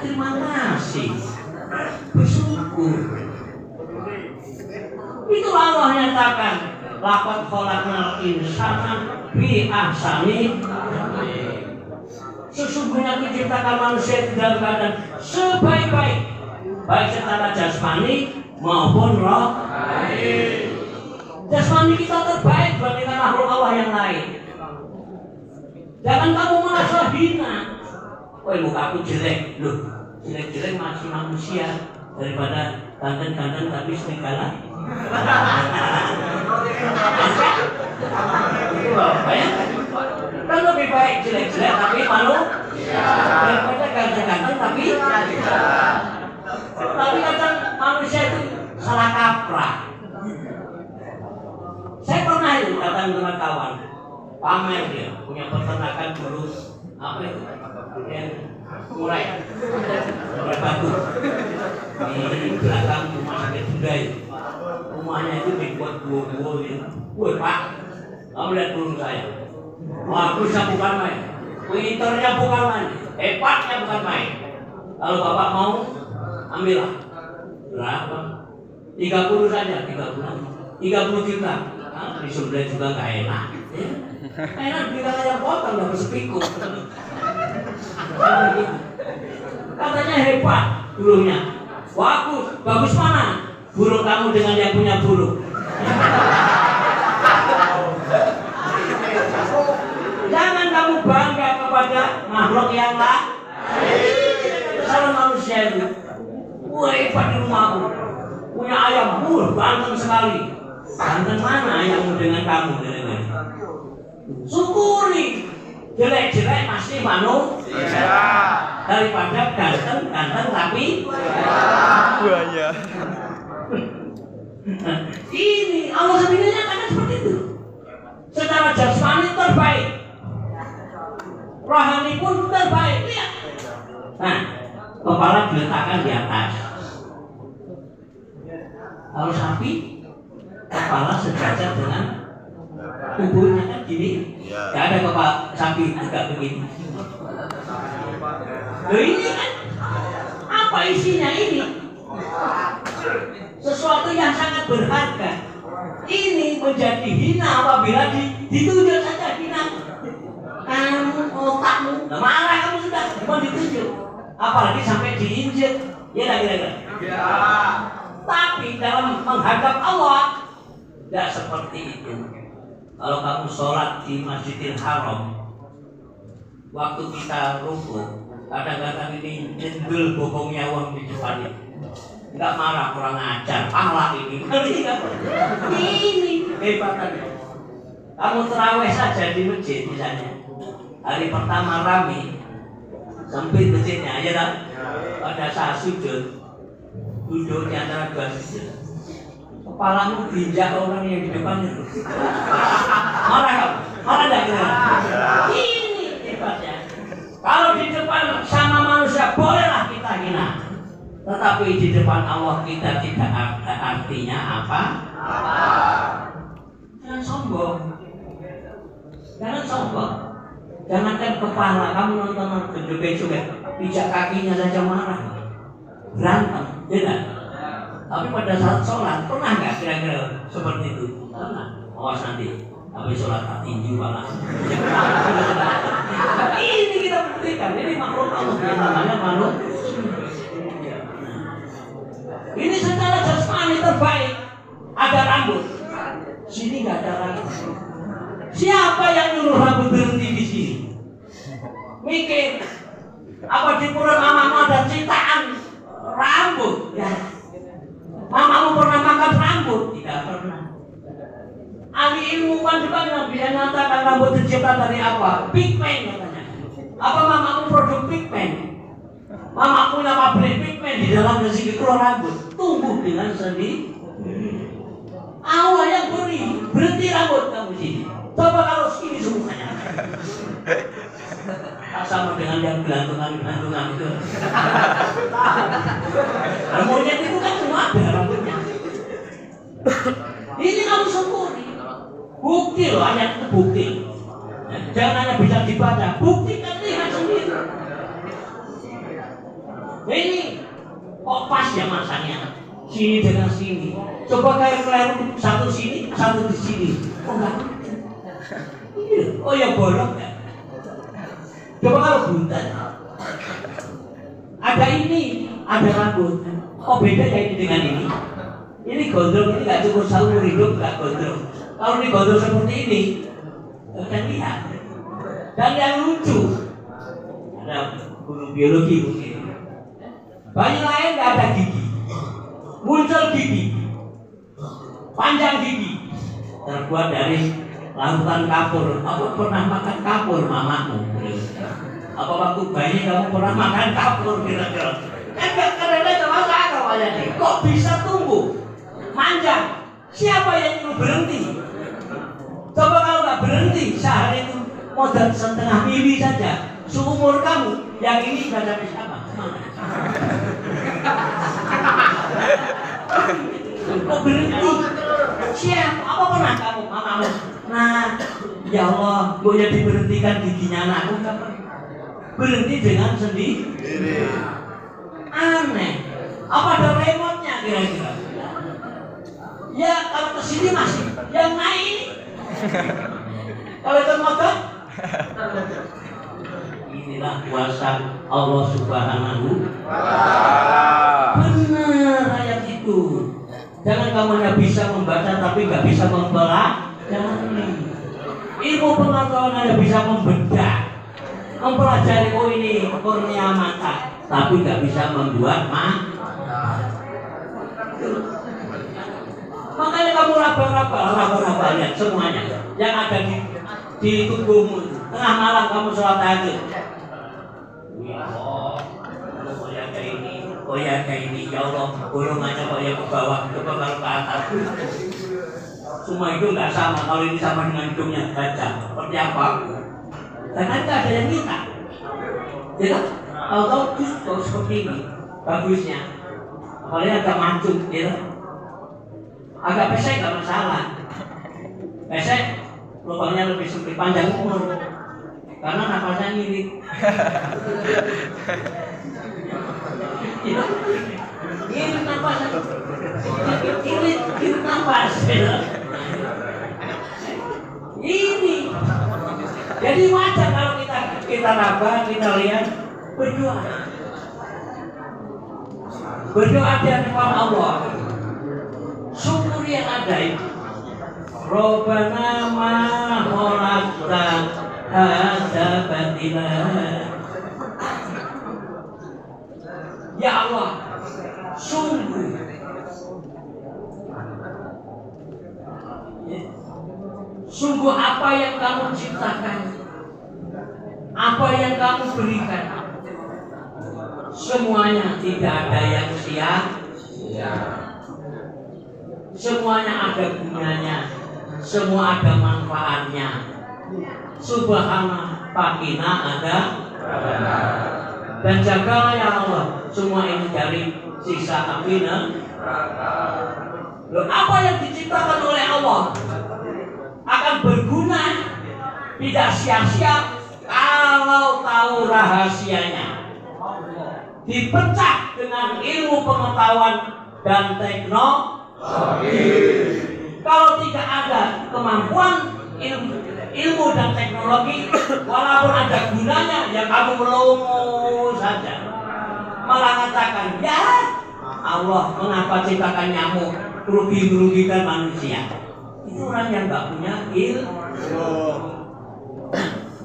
Terima kasih. Bersyukur. Itu Allah nyatakan. Laqad khalaqnal insana fi ahsani. Sesungguhnya diciptakan manusia dalam keadaan sebaik-baik, baik secara jasmani maupun rohani. Jasmani kita terbaik dibandingkan makhluk Allah yang lain. Jangan kamu merasa hina. Woi muka aku jelek, loh jelek-jelek masih manusia daripada ganteng-ganteng tapi serigala. Kan lebih baik jelek-jelek tapi malu daripada ganteng-ganteng tapi kadang manusia itu salah kaprah. Saya pernah itu datang dengan kawan pamer, dia punya peternakan dulu apa itu yang mulai batu di belakang rumah sakit Bunda itu. Rumahnya itu dibuat gua gitu. Woi Pak, kamu lihat burung saya. Bagusnya bukan main, winternya bukan main, hebatnya bukan main. Kalau Bapak mau, ambillah. Berapa? 30 saja, 30 juta. Nah, di Sunda juga nggak enak. Ya. Enak bila yang potong nggak bersepikuk. Katanya hebat dulunya. Bagus mana? buruk kamu dengan yang punya buruk. Jangan kamu bangga kepada makhluk yang lain. Kalau manusia itu, wah hebat di rumahku, punya ayam, ganteng sekali. Ganteng mana ayammu dengan kamu? Syukuri, jelek-jelek masih manusia. Daripada ganteng tapi buaya. Ini Allah sendiri nyatakan seperti itu. Secara jasmani terbaik, rohani pun terbaik. Lihat. Nah, kepala diletakkan di atas. Kalau sapi, kepala sejajar dengan tubuhnya kan gini. Gak ada kepala sapi juga begini. Loh ini kan apa isinya ini? Sesuatu yang sangat berharga. Ini menjadi hina apabila ditunjuk saja hina. Kamu otakmu, marah kamu sudah mau ditunjuk. Apalagi sampai diinjek, ya tak kira-kira? Ya. Tapi dalam menghadap Allah tidak seperti itu. Kalau kamu sholat di Masjidil Haram, waktu kita rukuk, kadang-kadang ini jendul bokongnya uang di depannya. Enggak marah, kurang ajar, pahala ini. Ini hebatnya. Kamu terawih saja di masjid misalnya. Hari pertama rame, sempit masjidnya, ya tak? Pada saat sujud, duduk di antara dua sujud. Kepalamu diinjak orang yang di depannya. Marah kamu? Marah enggak kira? Ini hebatnya. Kalau di depan sama manusia bolehlah kita hina. Tetapi di depan Allah kita tidak ada artinya apa? Jangan sombong. Jangan sombong. Jangankan kepala, kamu nonton joget-joget, pijak kakinya saja marah. Berantem, tidak. Tapi pada saat sholat, pernah nggak kira-kira seperti itu? Pernah. Awas nanti, tapi sholat tak tinju malah. Ini kita buktikan, ini makhluk Allah, namanya makhluk. Ini secara jasmani terbaik. Ada rambut, sini nggak ada rambut. Siapa yang nyuruh rambut berhenti di sini? Mikir, apa di perut mamamu ada ciptaan rambut? Ya. Mamamu pernah makan rambut? Tidak pernah. Ahli ilmuwan juga yang bisa nyatakan rambut tercipta dari apa? Pigmen katanya. Apa mamamu produk pigmen? Mama punya pabrik pigmen di dalam sini keluar rambut, tumbuh dengan sendiri. Awal yang berhenti rambut kamu sini. Coba kalau sini semuanya. Tak sama dengan yang gelantungan itu. Monyet itu kan semua ada rambutnya. Ini kamu syukuri. Bukti loh, ayat itu bukti. Jangan hanya bisa dibaca, buktikan lihat sendiri. Ini kok pas ya masanya? Sini dengan sini. Coba kayak keliru satu sini, satu di sini. Oh enggak. Oh ya bolong ya. Coba kalau buntut. Ada ini, ada rambut. Oh beda ya ini dengan ini. Ini gondrong, ini nggak cukup seumur hidup nggak gondrong. Kalau ini gondrong seperti ini, kita lihat. Dan yang lucu, ada guru biologi mungkin. Bayi lain nggak ada gigi, muncul gigi, panjang gigi, terbuat dari larutan kapur. Apa pernah makan kapur mamamu? Apa waktu bayi kamu pernah makan kapur kira-kira? Kan karena itu masalah awalnya nih. Kok bisa tumbuh, manjang? Siapa yang nyuruh berhenti? Coba kalau nggak berhenti, sehari itu modal setengah mili saja. Seumur kamu, yang ini nggak sampai siapa? Kok berhenti? Siapa? Apa pernah kamu, mamamu? Nah, ya Allah, gue jadi berhentikan giginya anakku. Berhenti dengan sendiri. Aneh. Apa ada remote-nya kira-kira? Ya, kalau kesini masih yang naik. Kalau itu motor, inilah kuasa Allah Subhanahu wa Ta'ala. Benar ayat itu. Jangan kamu hanya bisa membaca tapi nggak bisa mempelajari. Ilmu pengetahuan hanya bisa membedah, mempelajari. Oh ini kurnia mata, tapi nggak bisa membuat Makanya kamu raba-raba lihat semuanya yang ada di tubuhmu. Tengah malam kamu sholat tahajud. Oh ya kayak ini, ya Allah, golongannya kok ya ke bawah, ke atas. Semua itu nggak sama. Kalau ini sama dengan hidungnya gajah, seperti apa? Karena nggak ada yang minta. Jadi kalau justru seperti ini bagusnya. Apalagi agak mancung, gitu. Agak pesek nggak masalah. Pesek lubangnya lebih sempit, panjang umur. Karena napasnya ngirit. Irit nafas, irit nafas. Ini jadi wajar kalau kita raba, kita lihat berdoa di hadapan Allah. Syukur yang ada itu. Robbana ma khalaqta hadza batila. Ya Allah, sungguh apa yang kamu ciptakan, apa yang kamu berikan, semuanya tidak ada yang sia-sia. Semuanya ada gunanya, semua ada manfaatnya. Subhana pakina ada. Dan jagalah ya Allah semua ini dari siksa api neraka. Apa yang diciptakan oleh Allah akan berguna, tidak sia-sia kalau tahu rahasianya. Dipecah dengan ilmu pengetahuan dan teknologi. Kalau tidak ada kemampuan ilmu dan teknologi, walaupun ada gunanya, ya kamu melongo saja. Malah katakan, ya Allah mengapa ciptakan nyamuk, merugikan manusia. Itu orang yang nggak punya ilmu.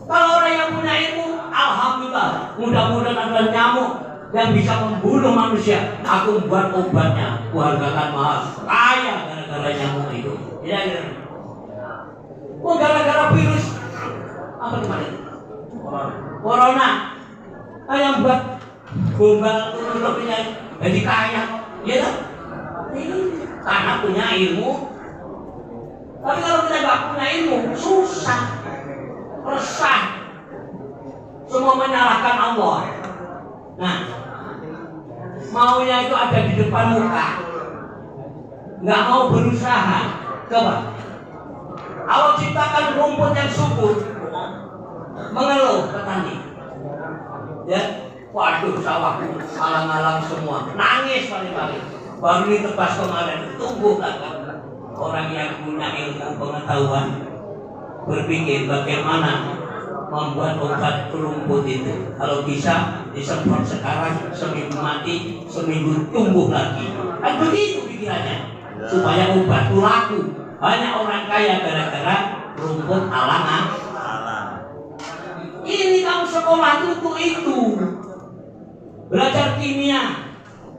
Kalau orang yang punya ilmu, alhamdulillah, mudah-mudahan ada nyamuk yang bisa membunuh manusia. Aku buat obatnya, kuhargakan mahal, kaya gara-gara nyamuk itu. Ya. Oh gara-gara virus apa kemarin? Corona. Yang buat gombal turun-turunnya jadi kaya, ya kan? Karena punya ilmu. Tapi kalau kita nggak punya ilmu, susah, resah, semua menyalahkan Allah. Nah, maunya itu ada di depan muka, nggak mau berusaha. Coba. Allah ciptakan rumput yang subur, mengeluh petani. Ya, waduh sawahku alang-alang semua, nangis paling-paling. Baru ditebas kemarin, tumbuh lagi. Orang yang punya ilmu pengetahuan berpikir bagaimana membuat obat rumput itu. Kalau bisa disemprot sekarang, seminggu mati, seminggu tumbuh lagi. Kan begitu pikirannya, supaya obat itu laku. Banyak orang kaya gara-gara rumput alangan. Ini kamu sekolah untuk itu. Belajar kimia.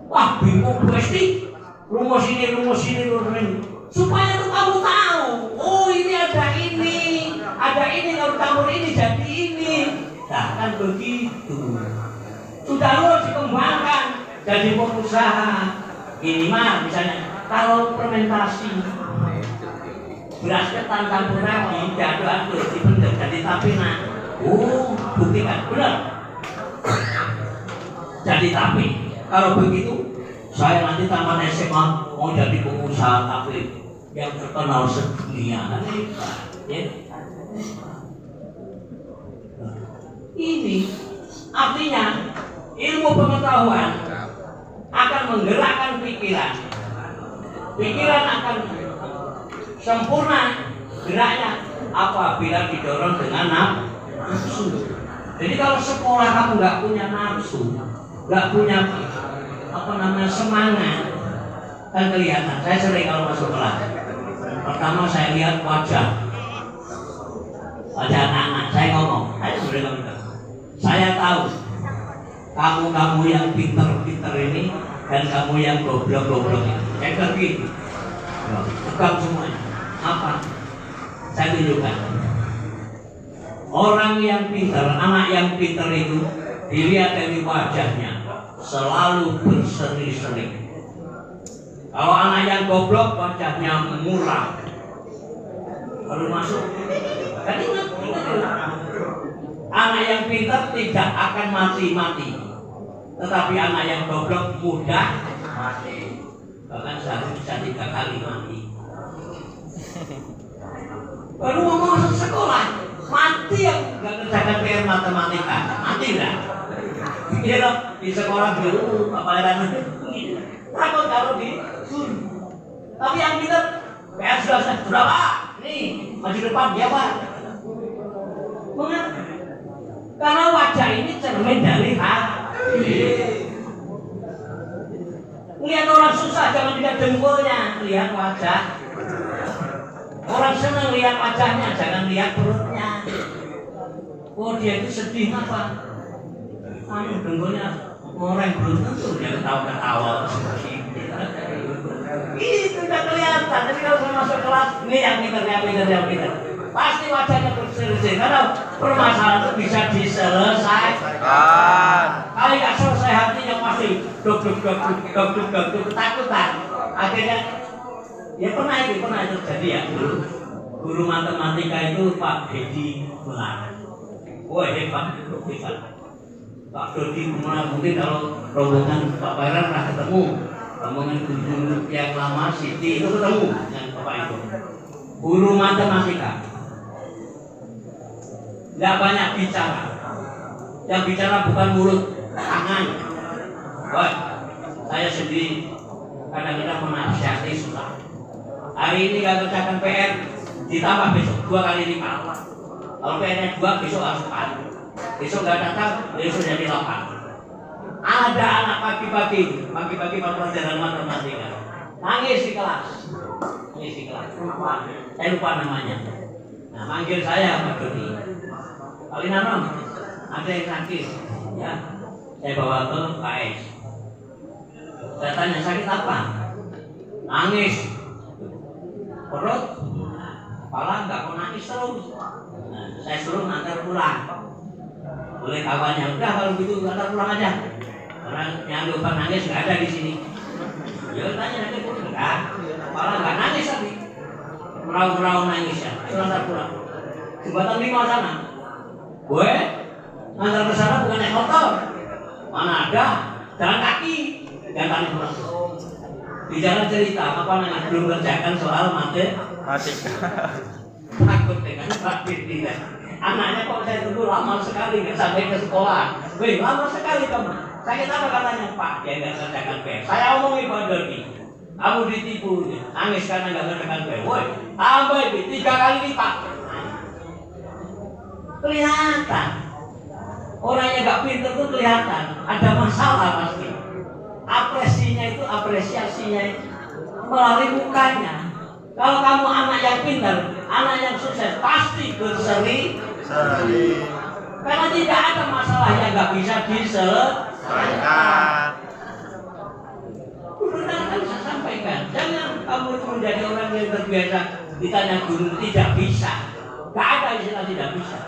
Wah bingung pasti. Rumus ini. Supaya tuh kamu tahu. Oh ini ada ini. Kalau campur ini jadi ini. Nah kan begitu. Sudah lulus dikembangkan. Jadi pengusaha. Minimal misalnya. Kalau fermentasi. Beras ketan campur ragi, diaduk-aduk, dipendem jadi tapina. Oh, buktikan, benar. Jadi tapi, kalau begitu, saya nanti tamat SMA mau jadi pengusaha tapi yang terkenal sedunia. Ya. Ini artinya ilmu pengetahuan akan menggerakkan pikiran. Pikiran akan sempurna geraknya apabila didorong dengan nafsu. Jadi kalau sekolah kamu nggak punya nafsu, nggak punya semangat, kan kelihatan. Saya sering kalau masuk kelas, pertama saya lihat wajah anak-anak. Saya ngomong, saya tahu kamu yang pinter-pinter ini dan kamu yang goblok-goblok ini. Saya ngerti itu. Tegang semuanya. Apa? Saya tunjukkan. Orang yang pinter, anak yang pinter itu dilihat dari wajahnya selalu berseri-seri. Kalau anak yang goblok wajahnya muram. Baru masuk. Kan ingat. Anak yang pintar tidak akan mati-mati, tetapi anak yang goblok mudah mati. Bahkan sehari bisa 3 kali mati. Baru mau masuk sekolah, mati yang nggak kerjakan PR matematika, mati enggak? Iya di sekolah dulu pelajaran takut kalau di tapi yang pintar PR sudah Pak, nih maju depan ya Pak. Mengapa? Karena wajah ini cermin dari hati. Lihat orang susah jangan lihat jempolnya, lihat wajah. Orang senang lihat wajahnya, jangan lihat perutnya. Oh dia itu sedih apa? Jempolnya orang belum tentu dia ketawa-ketawa. Itu udah kelihatan. Tapi kalau saya masuk kelas, ini yang pintar. Pasti wajahnya berseri-seri karena permasalahan itu bisa diselesaikan. Kalau nggak selesai hatinya pasti dok ketakutan. Akhirnya ya pernah itu terjadi ya dulu. Guru matematika itu Pak Dedi Gumelar. Wah hebat. Pak Dedi Gumelar mungkin kalau rombongan Pak Baran pernah ketemu, rombongan guru yang lama Siti itu ketemu dengan Bapak itu. Guru matematika. Tidak banyak bicara. Yang bicara bukan mulut, tangan. Wah, saya sendiri kadang-kadang menasihati susah. Hari ini nggak kerjakan PR, ditambah besok 2 kali lipat. Kalau PR-nya 2, besok harus 4. Besok nggak datang, besok jadi 8. Ada anak pagi-pagi pelajaran matematika, nangis di kelas. Saya lupa namanya. Nah, manggil saya Pak Dodi. Kali nanam, ada yang sakit, ya, saya bawa ke KS. Saya tanya sakit apa? Nangis, perut, kepala nggak mau nangis terus. Nah, saya suruh ngantar pulang. Boleh kawannya, udah kalau gitu ngantar pulang aja. Karena yang lupa nangis nggak ada di sini. Ya tanya nanti pun enggak, kepala nggak nangis tapi merau-merau nangis ya, ngantar pulang. Jembatan 5 sana. Gue ngantar ke sana bukan naik motor, mana ada jalan kaki, jalan pulang. Di jalan cerita apa namanya belum kerjakan soal matematika. Takut dengan tidak. Anaknya kok saya tunggu lama sekali nggak sampai ke sekolah. Wih lama sekali kamu. Sakit apa katanya Pak? Dia nggak kerjakan PR. Saya omongin Pak Dodi, kamu ditipu, nangis karena nggak kerjakan PR. Woi tambah itu 3 kali lipat. Kelihatan orangnya nggak pintar tuh kelihatan ada masalah pasti. Apresiasinya melalui mukanya. Kalau kamu anak yang pintar, anak yang sukses pasti berseri. Karena tidak ada masalah yang nggak bisa diselesaikan. Benar kan saya sampaikan, jangan kamu itu menjadi orang yang terbiasa ditanya guru tidak bisa. Nggak ada istilah tidak bisa.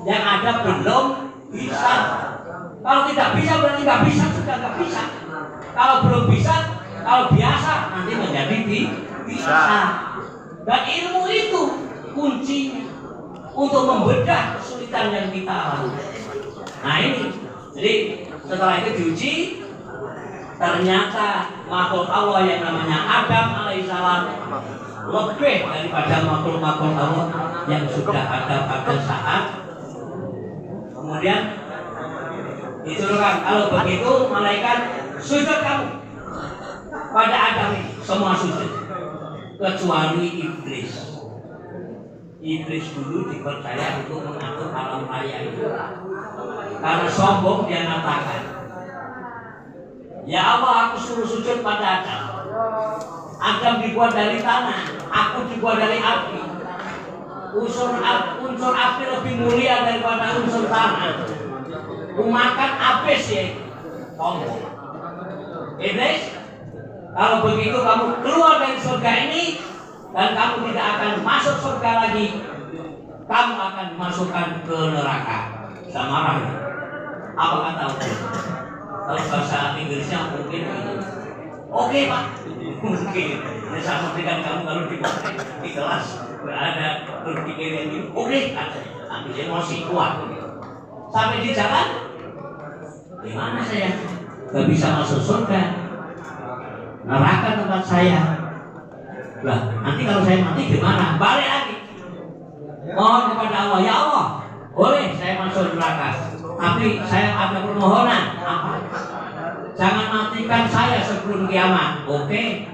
Yang ada belum bisa. Kalau tidak bisa berarti nggak bisa, sudah nggak bisa. Kalau belum bisa, kalau biasa nanti menjadi bisa. Dan ilmu itu kuncinya untuk membedah kesulitan yang kita alami. Nah ini, jadi setelah itu diuji, ternyata makhluk Allah yang namanya Adam alaihissalam lebih daripada makhluk-makhluk Allah yang sudah ada pada saat. Kemudian disuruhkan, kalau begitu malaikat sujud kamu pada Adam ini, semua sujud kecuali iblis. Iblis dulu dipercaya untuk mengatur alam raya itu. Karena sombong dia mengatakan, ya Allah aku suruh sujud pada Adam, Adam dibuat dari tanah, aku dibuat dari api. Unsur api lebih mulia daripada unsur tanah. Makan habis ya, tombol. Iblis, kalau begitu kamu keluar dari surga ini dan kamu tidak akan masuk surga lagi. Kamu akan dimasukkan ke neraka. Saya marah. Apa kata Allah? Kalau bahasa Inggrisnya mungkin itu. Oke Pak, mungkin. Ini sama dengan kamu kalau di kelas berada berpikir ini. Oke, ambil emosi kuat. Sampai di jalan, gimana saya? Gak bisa masuk surga. Neraka tempat saya. Lah, nanti kalau saya mati gimana? Balik lagi. Mohon kepada Allah, ya Allah, boleh saya masuk neraka. Tapi saya ada permohonan. Apa? Jangan matikan saya sebelum kiamat. Oke.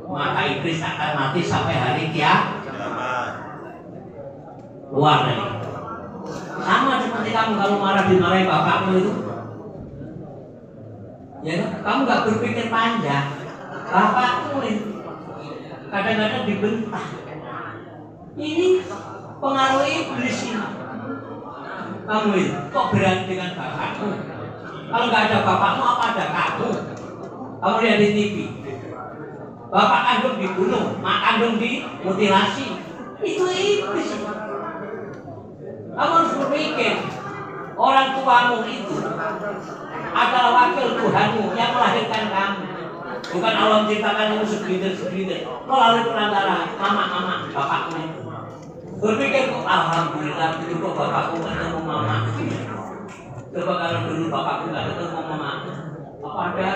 Maka iblis akan mati sampai hari kiamat. Keluar dari. Sama seperti kamu kalau marah dimarahi bapakmu itu. Ya, kamu gak berpikir panjang. Bapakmu itu kadang-kadang dibentak. Ini pengaruh iblis ini. Kamu itu kok berani dengan bapakmu? Kalau nggak ada bapakmu, apa ada kamu? Kamu lihat di TV, bapak kandung dibunuh, mak kandung dimutilasi. Itu iblis. Kamu harus berpikir, orang tuamu itu adalah wakil Tuhanmu yang melahirkan kamu. Bukan Allah menciptakan kamu segelintir melalui perantara mama bapakmu itu. Berpikir kok alhamdulillah dulu kok bapakku gak ketemu mama. Coba kalau dulu bapakku gak ketemu mama, apa ada?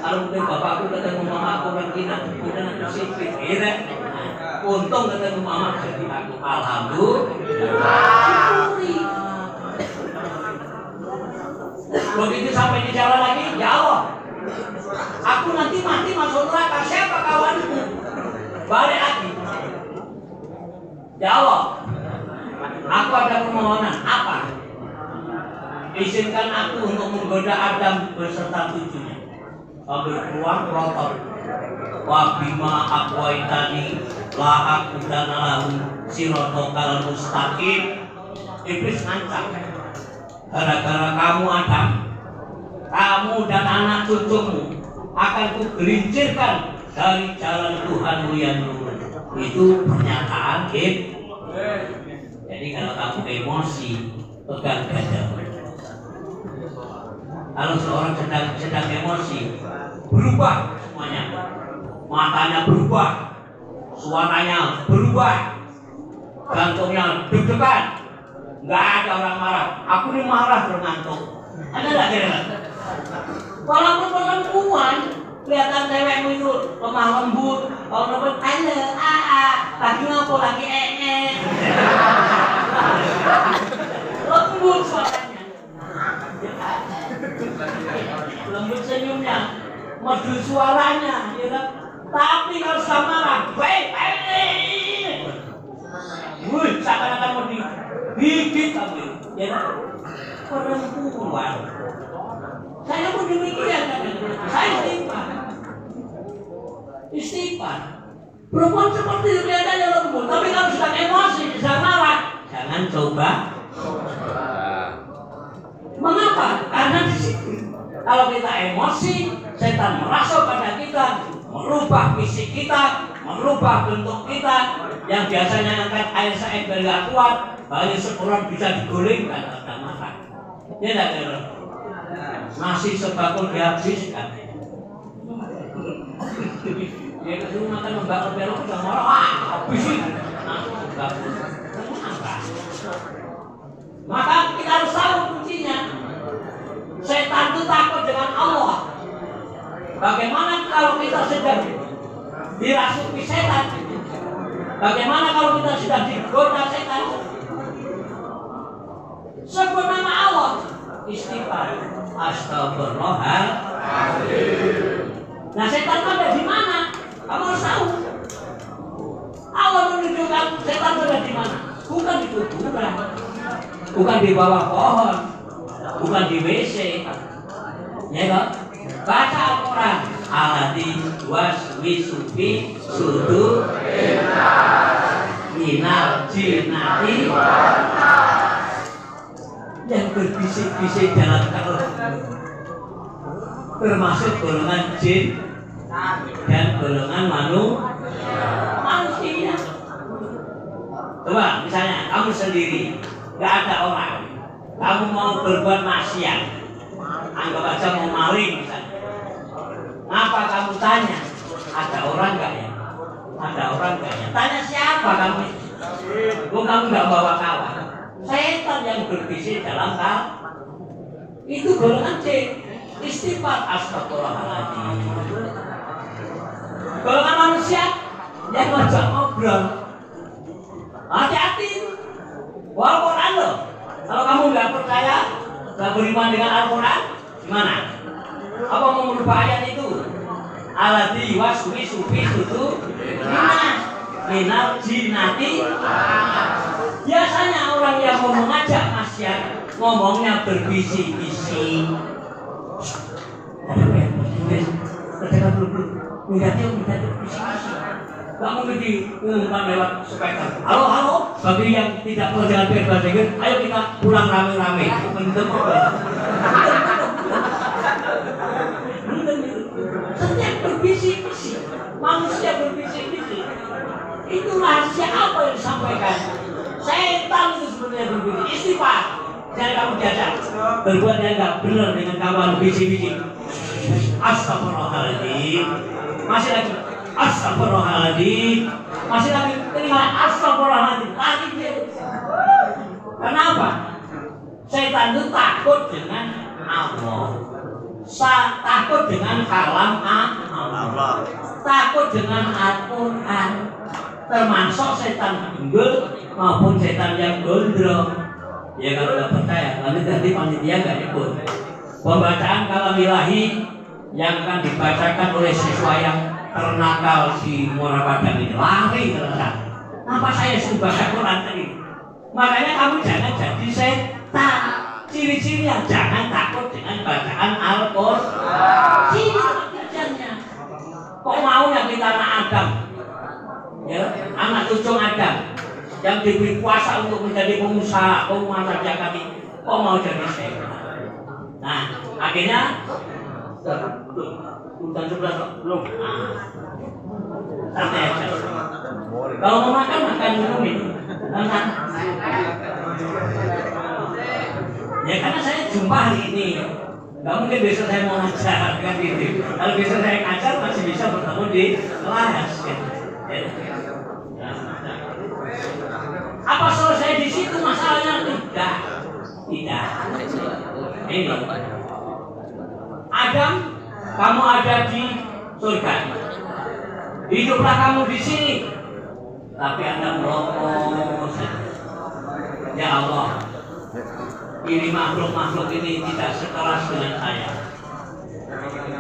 Kalau mungkin bapakku ketemu mama aku mungkin aku sipit, gitu. Untung ketemu mama jadi aku alhamdulillah. Begitu sampai di jalan lagi, ya Allah, aku nanti mati masuk neraka, siapa kawanku? Balik lagi. Ya Allah, aku ada permohonan. Apa? Izinkan aku untuk menggoda Adam beserta cucunya. Sambil keluar protot. Wa bima aqwaitani la aqudana lahum siratal mustaqim. Iblis ngancam. Gara-gara kamu Adam, kamu dan anak cucumu akan kugelincirkan dari jalan Tuhanmu yang lurus. Itu pernyataan Jadi kalau kamu emosi, pegang gajah. Kalau seorang sedang emosi, berubah semuanya. Matanya berubah, suaranya berubah, gantungnya deg-degan. Nggak ada orang marah. Aku ini marah berngantuk. Ada nggak kira-kira? Walaupun perempuan, kelihatan cewekmu itu lemah lembut, kalau lembut, lagi ngapo lagi lembut suaranya, lembut senyumnya, merdu suaranya, ya kan? Tapi kalau sudah marah, seakan-akan mau digigit kamu, ya kan? Perempuan. Saya pun demikian, saya istighfar. Perempuan seperti itu kelihatannya lembut, tapi kalau sedang emosi, sedang marah, jangan coba. Mengapa? Karena di situ, kalau kita emosi, setan merasuk pada kita, merubah fisik kita, merubah bentuk kita, yang biasanya angkat air seember gak kuat, bayi sekurang bisa digulingkan pada makan. Ya tidak kira. Nasi sebakul dihabiskan. Dia kesini makan membakar belok udah marah, habisin. Maka kita harus tahu kuncinya. Setan itu takut dengan Allah. Bagaimana kalau kita sedang dirasuki setan? Bagaimana kalau kita sedang digoda setan? Sebut nama Allah, istighfar, astagfirullahaladzim. Nah, setan ada di mana? Kamu harus tahu. Allah menunjukkan setan ada di mana. Bukan di kuburan, bukan di bawah pohon, bukan di WC. Ya kan? Baca Al-Quran. alati waswisufi sudu minal jinati yang berbisik-bisik dalam perut, termasuk golongan jin dan golongan manusia. Coba misalnya kamu sendiri, nggak ada orang, kamu mau berbuat maksiat, anggap aja mau maling misalnya. Ngapa kamu tanya? Ada orang nggak ya? Ada orang nggak ya? Tanya siapa kamu? Kamu nggak bawa kawan. Setan yang berbisik dalam itu golongan jin. Istighfar, astagfirullahaladzim. Golongan manusia yang ngajak ngobrol, hati-hati. Al-Quran loh. Kalau kamu nggak percaya, nggak beriman dengan Al-Quran, gimana? Apa mau merubah ayat itu? Alladzi waswisu fi sudur minal jinnati. Biasanya orang yang mau mengajak maksiat ngomongnya berbisik-bisik. Gak mungkin diumumkan lewat speaker. Halo, bagi yang tidak mau jalan bahasa Inggris, ayo kita pulang rame-rame. Setiap berbisik-bisik, manusia berbisik-bisik. Itu rahasia apa yang disampaikan? Setan itu sebenarnya berbisik. Istighfar. Jangan kamu diajak berbuat yang nggak benar dengan kawan bisik-bisik. Astagfirullahaladzim. Masih lagi. Astagfirullahaladzim. Masih lagi. Terima. Astagfirullahaladzim. Lagi dia. Kenapa? Setan itu takut dengan Allah. Takut dengan kalam Allah. Takut dengan Al-Quran. Termasuk setan unggul maupun setan yang gondrong. Ya kalau nggak percaya, nanti panitia nggak ikut. Pembacaan kalam ilahi yang akan dibacakan oleh siswa yang ternakal di Muara Padang ini lari terus. Kenapa saya suruh baca Quran tadi? Makanya kamu jangan jadi setan. Ciri-cirinya jangan takut dengan bacaan Al-Quran. Ciri kerjanya. Kok mau yang kita anak Adam? Ya, anak cucu Adam yang diberi kuasa untuk menjadi pengusaha saja kami, kok mau jadi setan? Nah, akhirnya udah 11 belum. Santai aja. Kalau mau makan minum itu. Ya karena saya jumpa hari ini. Gak mungkin besok saya mau ngajar kan gitu. Kalau besok saya ngajar masih bisa bertemu di kelas. Gitu. Apa selesai di situ masalahnya? Tidak. Ini Adam, kamu ada di surga. Hiduplah kamu di sini. Tapi Anda merokok. Ya Allah, ini makhluk ini tidak sekelas dengan saya.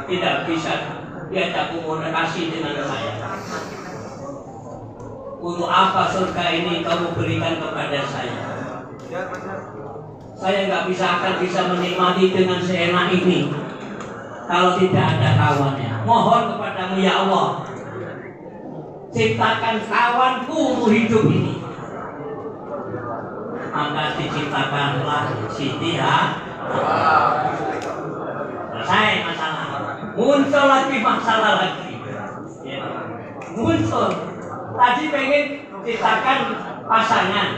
Tidak bisa diajak komunikasi dengan saya. Untuk apa surga ini kamu berikan kepada saya? Saya nggak akan bisa menikmati dengan seenak ini kalau tidak ada kawannya. Mohon kepadamu ya Allah, ciptakan kawanku untuk hidup ini. Maka diciptakanlah Siti Hawa. Selesai masalah. Muncul lagi masalah lagi. Ya. Muncul. Tadi pengen ciptakan pasangan.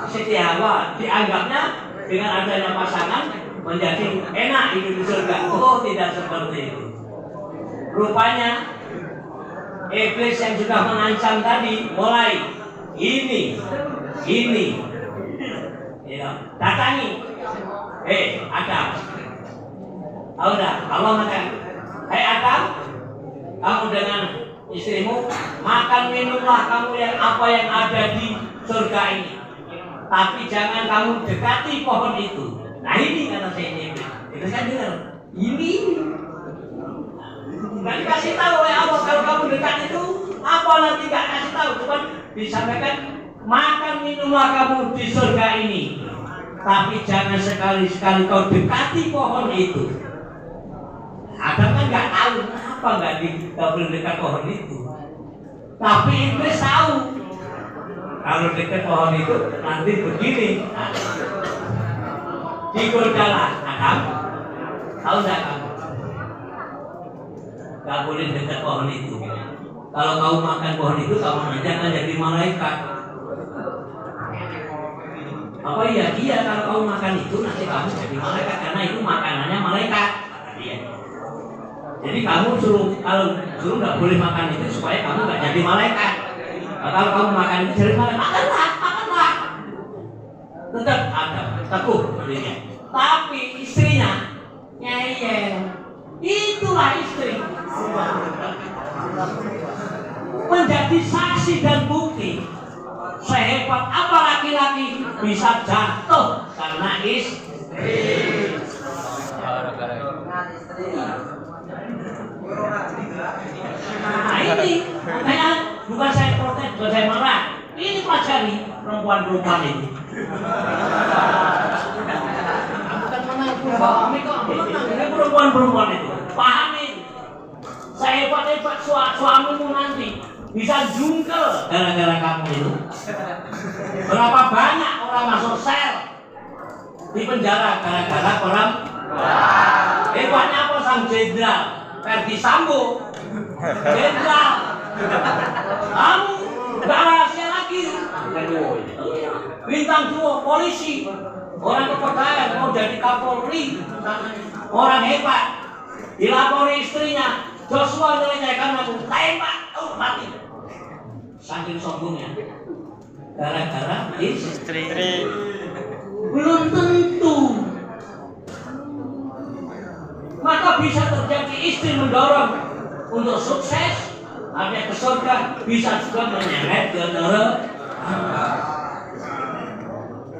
Siti Hawa dianggapnya dengan adanya pasangan menjadi enak hidup di surga. Oh, tidak seperti itu. Rupanya iblis yang sudah mengancam tadi mulai ini ya, datangi. Adam. Udah, Allah makan. Adam, kamu dengan istrimu makan minumlah kamu yang apa yang ada di surga ini. Tapi jangan kamu dekati pohon itu. Nah ini kata saya ini. Itu kan dengar. Ini. Nggak dikasih tahu oleh Allah kalau kamu dekat itu apa nanti nggak kasih tahu. Cuman disampaikan makan minumlah kamu di surga ini. Tapi jangan sekali-sekali kau dekati pohon itu. Adam kan nggak tahu. kenapa nggak boleh dekat pohon itu? Tapi iblis tahu kalau dekat pohon itu nanti begini. Digodalah Adam, tahu nggak kamu? Nggak boleh dekat pohon itu. Kalau kamu makan pohon itu, kamu nanti akan jadi malaikat. Apa iya? Iya, kalau kamu makan itu nanti kamu jadi malaikat karena itu makanannya malaikat. Iya. Jadi kamu kalau suruh nggak boleh makan itu supaya kamu nggak jadi malaikat. Nah, kalau kamu makan itu jadi malaikat, makanlah. Tetap ada teguh belinya. Tapi istrinya ngeyel. Itulah istri menjadi saksi dan bukti sehebat apa laki-laki bisa jatuh karena istri. Nah ini makanya bukan saya protes, bukan saya marah. Ini pelajari perempuan-perempuan ini. Bukan menang, perempuan-perempuan itu pahami. Sehebat-hebat suamimu nanti bisa jungkel gara-gara kamu itu. Berapa banyak orang masuk sel di penjara gara-gara orang. Hebatnya apa sang jenderal Ferdi Sambo, jenderal. Kamu gak rahasia lagi. Bintang 2 polisi, orang kepercayaan mau jadi Kapolri, orang hebat. Dilapori istrinya, Joshua melecehkan aku, tembak, mati. Saking sombongnya, gara-gara istri. Belum tentu. Maka bisa terjadi istri mendorong untuk sukses, ada ke surga, bisa juga menyeret ke neraka.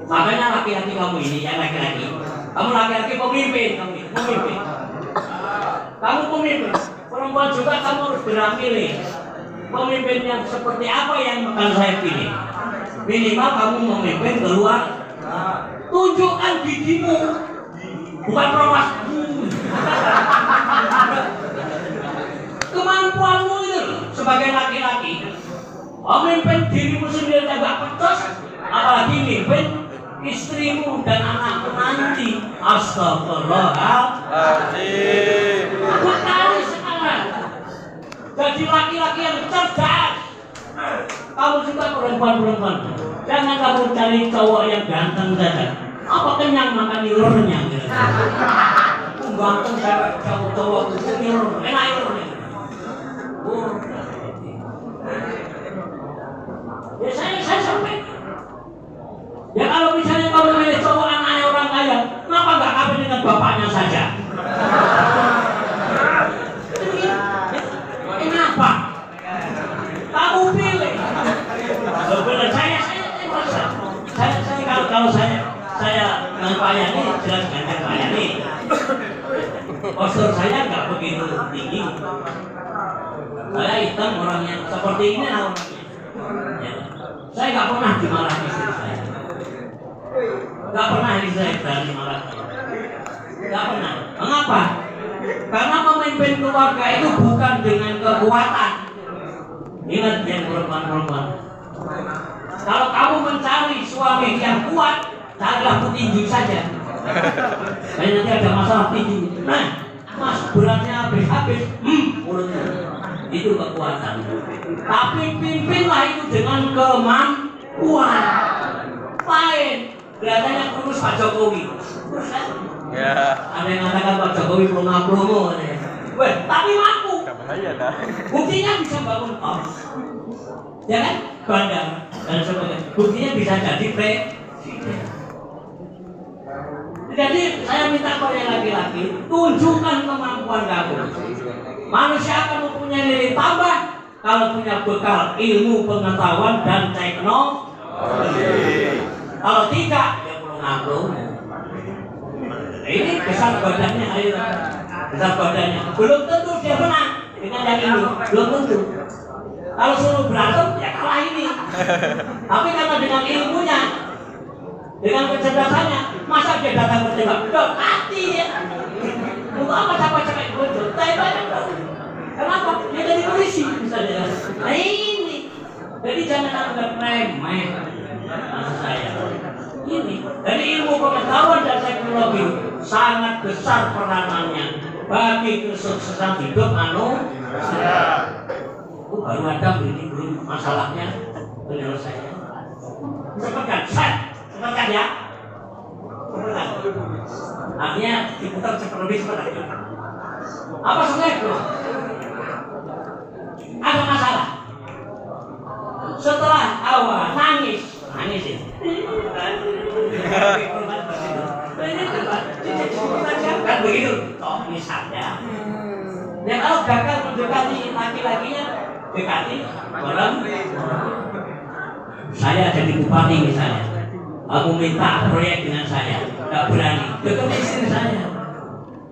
Makanya laki-laki kamu ini, yang laki-laki, kamu laki-laki pemimpin, kamu pemimpin, perempuan juga kamu harus pilih pemimpin yang seperti apa yang akan saya pilih. Minimal kamu memimpin keluar, tunjukkan gigimu, bukan promas. Kemampuanmu itu sebagai laki-laki, memimpin dirimu sendiri agak pecos, apalagi mimpin istrimu dan anakmu nanti. Astagfirullahaladzim. Aku tahu sekarang jadi laki-laki yang cerdas. Kamu juga perempuan-perempuan, jangan kamu cari cowok yang ganteng saja. Apa kenyang makan ilurnya? Ganteng saya cowok-cowok itu ilur, enak ilurnya. Ya saya sampai. Ya kalau misalnya kamu milih cowok anaknya orang kaya, kenapa nggak kawin dengan bapaknya saja? Ini apa? Kamu pilih. Sebenarnya saya kalau saya dengan Pak Yani jelas ganteng Pak Yani. Postur saya nggak begitu tinggi. Saya hitam orangnya seperti ini orangnya. Ya. Saya nggak pernah dimarahi istri saya. Nggak pernah istri saya berani marah. Nggak pernah. Mengapa? Karena memimpin keluarga itu bukan dengan kekuatan. Ingat yang perempuan-perempuan. Kalau kamu mencari suami yang kuat, carilah petinju saja. Nanti ada masalah tinju. Nah, mas beratnya habis, mulutnya. Itu kekuatan. Tapi pimpinlah itu dengan kemampuan. Lain, kelihatannya kurus Pak Jokowi. Ya. Ada yang mengatakan Pak Jokowi promo. Tapi mampu. Buktinya bisa bangun pos. Ya kan? Bandar dan sebagainya. Buktinya bisa jadi presiden. Jadi saya minta kepada laki-laki, tunjukkan kemampuan kamu. Manusia akan mempunyai nilai tambah kalau punya bekal ilmu, pengetahuan dan teknologi. Kalau tidak, dia perlu ngaku. Ini besar badannya, besar badannya. Belum tentu dia menang dengan yang ini, belum tentu. Kalau suruh berantem, ya kalah ini. Tapi karena dengan ilmunya, dengan kecerdasannya, masa dia datang bertembak, dok, mati dia. Untuk apa capek-capek bodoh? Tembak dong. apa? Dia jadi polisi misalnya. Nah ini, jadi jangan anggap remeh maksud saya. Ini, jadi ilmu pengetahuan dan teknologi sangat besar peranannya bagi kesuksesan hidup manusia. Baru ada belum masalahnya penyelesaian. Cepatkan, cepatkan ya. Cepatkan. Artinya diputar lebih cepat lagi. Apa sebenarnya itu? Ada masalah. Setelah awal nangis ya. Kan begitu. Toh misalnya. Ya kalau gagal mendekati laki-lakinya, dekati orang. Saya jadi bupati misalnya. Aku minta proyek dengan saya, nggak berani. Dekati istri saya.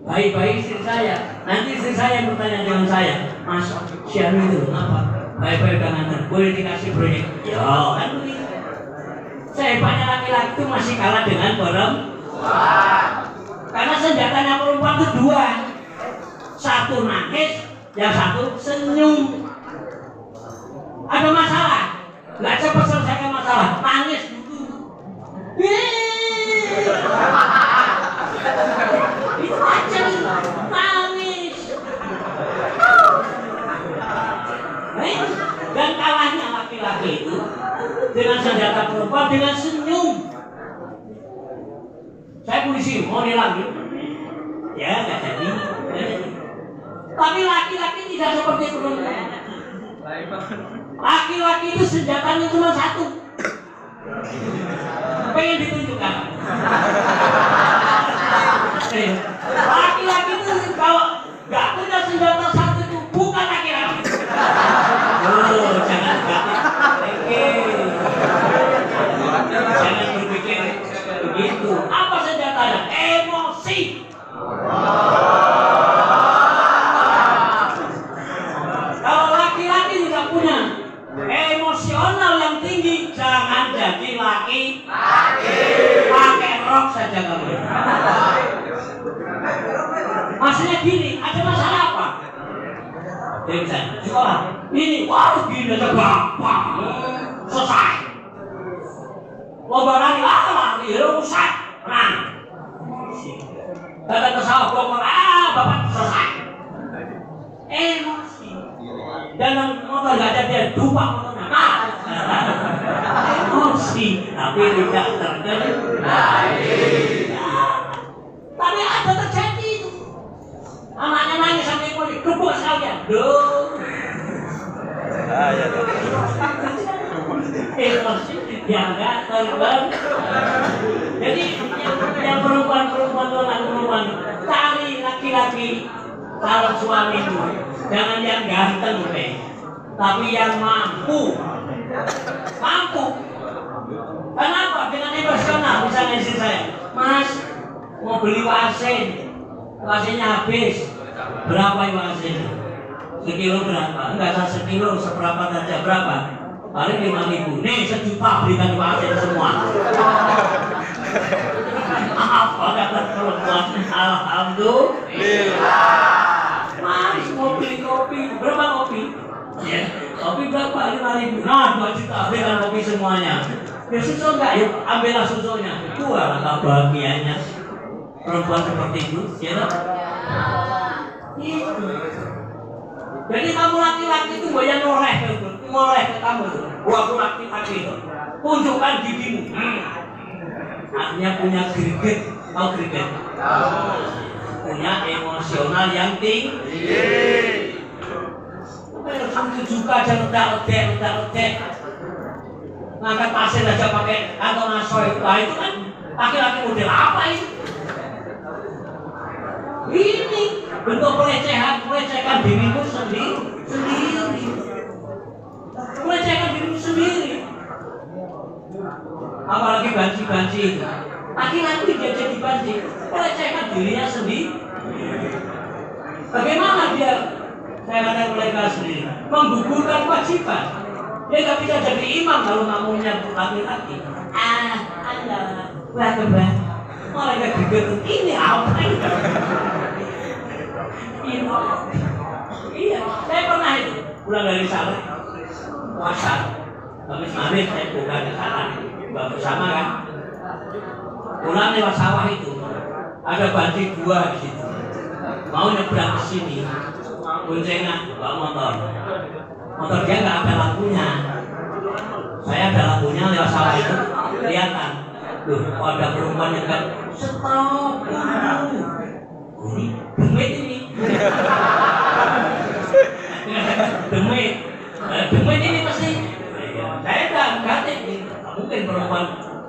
Baik-baik istri saya. Nanti istri saya bertanya dengan saya, Mas, siapa itu? Kenapa? Baik-baik dengan boleh dikasih proyek? Ya, kan begitu. Sehebatnya laki-laki itu masih kalah dengan perempuan. Karena senjatanya perempuan itu dua. Satu nangis, yang satu senyum. Ada masalah, nggak cepat selesaikan masalah, nangis dulu. Itu aja, nangis. Dan kalahnya laki-laki itu dengan senjata perempuan dengan senyum. Saya polisi, mau nilang gitu. Ya, nggak jadi. Tapi laki-laki tidak seperti perempuan. Laki-laki itu senjatanya cuma satu. Pengen ditunjukkan. Laki-laki itu kalau nggak punya senjata satu itu bukan laki-laki. Oh, jangan jangan berpikir begitu. Apa senjatanya? Emosi. Kalau laki-laki tidak punya emosional yang tinggi, jangan jadi laki. Pakai rok saja kamu. Maksudnya gini, ada masalah apa? Jadi misalnya, sekolah ini, wah gini aja gampang, selesai. Lomba lari, lari, rusak, menang. Datang ke sawah, bongkar, bapak selesai. Emosi. Dan motor gak ada dia, dupak motornya. Emosi, tapi tidak terkendali. Tapi ada terjadi itu. Anaknya nangis sampai emosi, gebuk sekalian. Emosi yang gak terkendali. Jadi yang perempuan-perempuan itu anak perempuan, cari laki-laki calon suami itu. Jangan yang ganteng, tapi yang mampu. Kenapa? Dengan emosional. Misalnya istri saya, Mas, mau beli wasin, wasinnya habis. Berapa wasin? Sekilo berapa? Enggak usah sekilo, seberapa saja berapa? Paling 5.000. Nih 1 juta belikan wasin semua. Apa kata perempuan? Alhamdulillah. Mas mau beli kopi, berapa kopi? Ya, kopi berapa? 5.000. Nah, 2 juta belikan kopi semuanya. Ya susu enggak? Yuk ambillah susunya. Itu adalah bahagianya perempuan seperti itu, ya. Itu. Jadi kamu laki-laki itu banyak noreh ke kamu itu. Aku laki-laki itu. Tunjukkan gigimu. Artinya punya greget, tahu greget? Punya emosional yang tinggi. Kamu juga aja ledak. Ngangkat pasir aja pakai kantong asoy. Nah itu kan laki-laki model apa itu? Ini bentuk melecehkan dirimu sendiri. Melecehkan dirimu sendiri. Apalagi banci itu. Laki-laki dia jadi banci, melecehkan dirinya sendiri. Bagaimana dia? Saya katakan mereka sendiri menggugurkan kewajiban. Dia nggak bisa jadi imam kalau namunya laki-laki. Anda, wah mereka gitu. Ini apa ini? Iya, saya pulang dari sana puasa. Habis maghrib saya buka ke sana, buka bersama kan. Pulang lewat sawah itu, ada banting buah di situ. Mau nyebrang ke sini, boncengan bawa motor. Motor dia nggak ada lampunya. Saya ada lampunya lewat sawah itu, kelihatan. Loh, kok ada perempuan yang kan stop dulu. Ini demit ini. Demit ini pasti. Saya udah ganti. Mungkin perempuan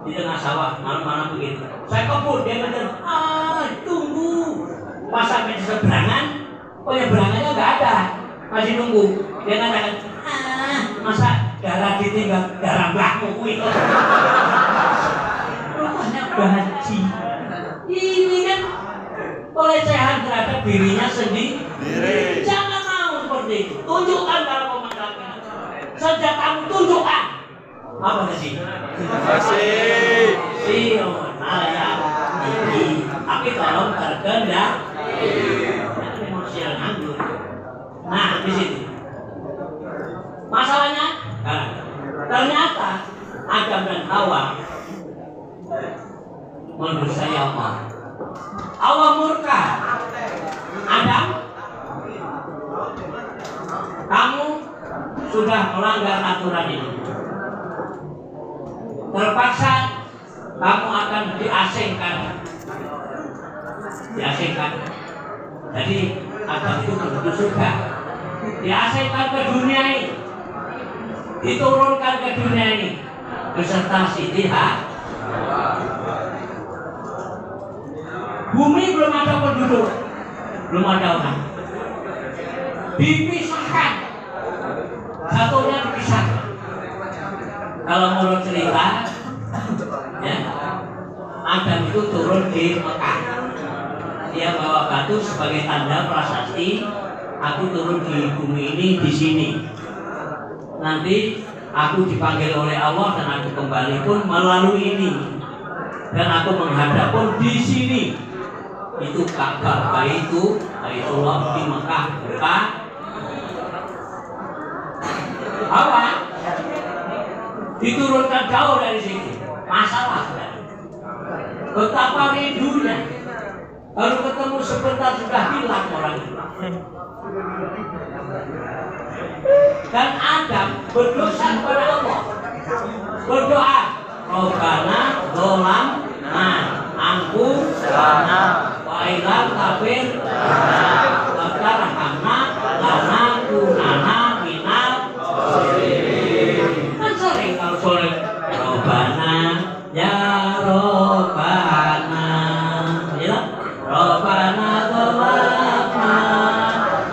di tengah sawah malam-malam begitu. Saya kebut dia bener. Tunggu. Pas sampai di seberangan, penyeberangannya nggak ada. Masih nunggu. Dia katakan, masa darah ditinggal darah mbahmu itu. Rupanya haji. Ini kan pelecehan terhadap dirinya sendiri. Jangan mau seperti itu. Tunjukkan kalau kamu melakukan. Sejak kamu tunjukkan. Apa sih? Masih. Ya. Tapi tolong terkendali. Emosial nganggur. Nah, di situ. Masalahnya, ternyata Adam dan Hawa mendustai Allah. Allah murka. Adam, kamu sudah melanggar aturan ini. Terpaksa kamu akan diasingkan. Jadi Adam itu menuju surga. Diasingkan ke dunia ini. Diturunkan ke dunia ini beserta Siti Hawa. Bumi belum ada penduduk, belum ada orang. Dipisahkan, satunya dipisahkan. Kalau menurut cerita, ya, Adam itu turun di Mekah. Dia bawa batu sebagai tanda prasasti. Aku turun di bumi ini di sini. Nanti aku dipanggil oleh Allah dan aku kembali pun melalui ini. Dan aku menghadap pun di sini. Itu Ka'bah, Baitullah di Mekah. Hawa diturunkan jauh dari situ. Masalah. Betapa rindunya. Baru ketemu sebentar sudah hilang orang itu. Dan Adam berdosa kepada Allah. Berdoa, Rabbana dzolamna anfusana wa illam taghfir wa tarhamna lanakunanna minal khasirin. Kan sering kalau sore Rabbana ya Rabbana, ya Rabbana dzolamna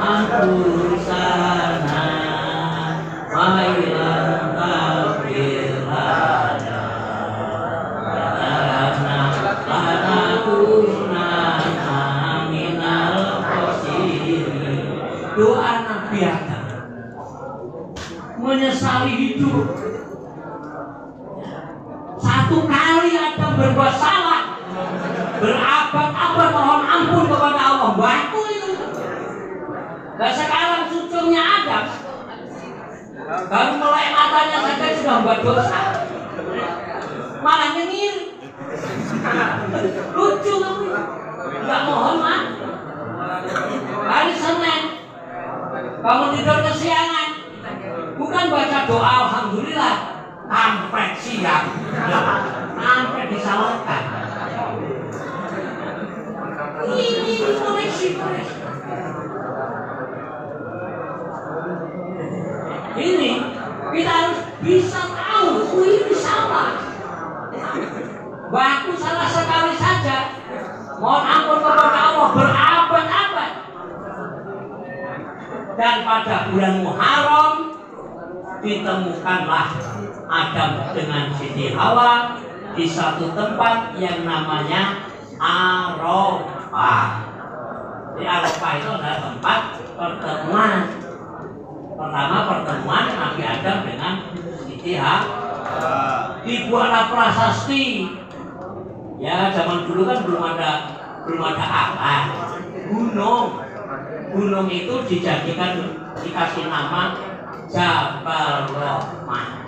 anfusana wa illam taghfir lana lanakunanna minal khasirin. Doa Nabi Adam menyesali hidup. Satu kali Adam berbuat salah, berabad-abad mohon ampun kepada Allah. Waktu itu. Dan sekarang cucunya Adam baru mulai matanya saja sudah buat dosa, malah nyengir. Lucu kamu, nggak mohon maaf. Hari Senin kamu tidur kesiangan, bukan baca doa alhamdulillah, kampret siang, kampret disalahkan. Ini koneksi. Ini kita harus bisa tahu ini salah. Waktu salah sekali saja, mohon ampun kepada Allah berabad-abad. Dan pada bulan Muharram ditemukanlah Adam dengan Siti Hawa di satu tempat yang namanya Arafah. Di Arafah itu adalah tempat pertemuan. Pertama pertemuan Nabi Adam dengan Siti Hawa. Dibuatlah prasasti. Ya zaman dulu kan belum ada alat. Gunung itu dijadikan, dikasih nama Jabal Rahmah.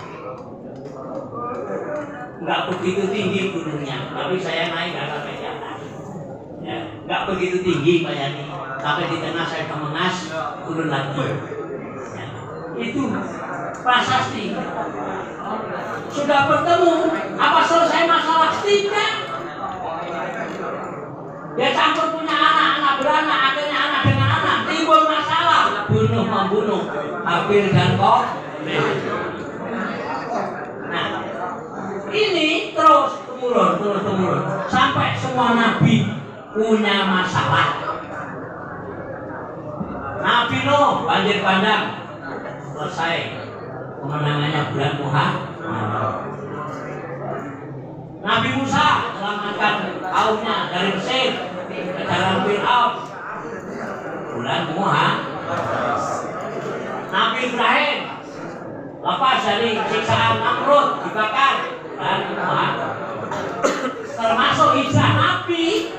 Nggak begitu tinggi gunungnya, tapi saya naik nggak sampai di atas. Ya, nggak begitu tinggi Pak Yani, sampai di tengah saya kemengas, turun lagi. Ya, itu prasasti. Sudah bertemu, apa selesai masalah? Tidak. Dia campur punya anak beranak, akhirnya anak dengan anak timbul masalah, bunuh membunuh, Habil dan Qabil. Nah, ini terus temurun sampai semua nabi punya masalah. Nabi Nuh banjir bandang selesai, kemenangannya bulan Muharram. Nabi Musa selamatkan kaumnya dari Mesir ke jalan Fir'aun, bulan Muharram. Nabi Ibrahim lepas dari siksaan Namrud, dibakar, bulan Muharram. Termasuk hijrah Nabi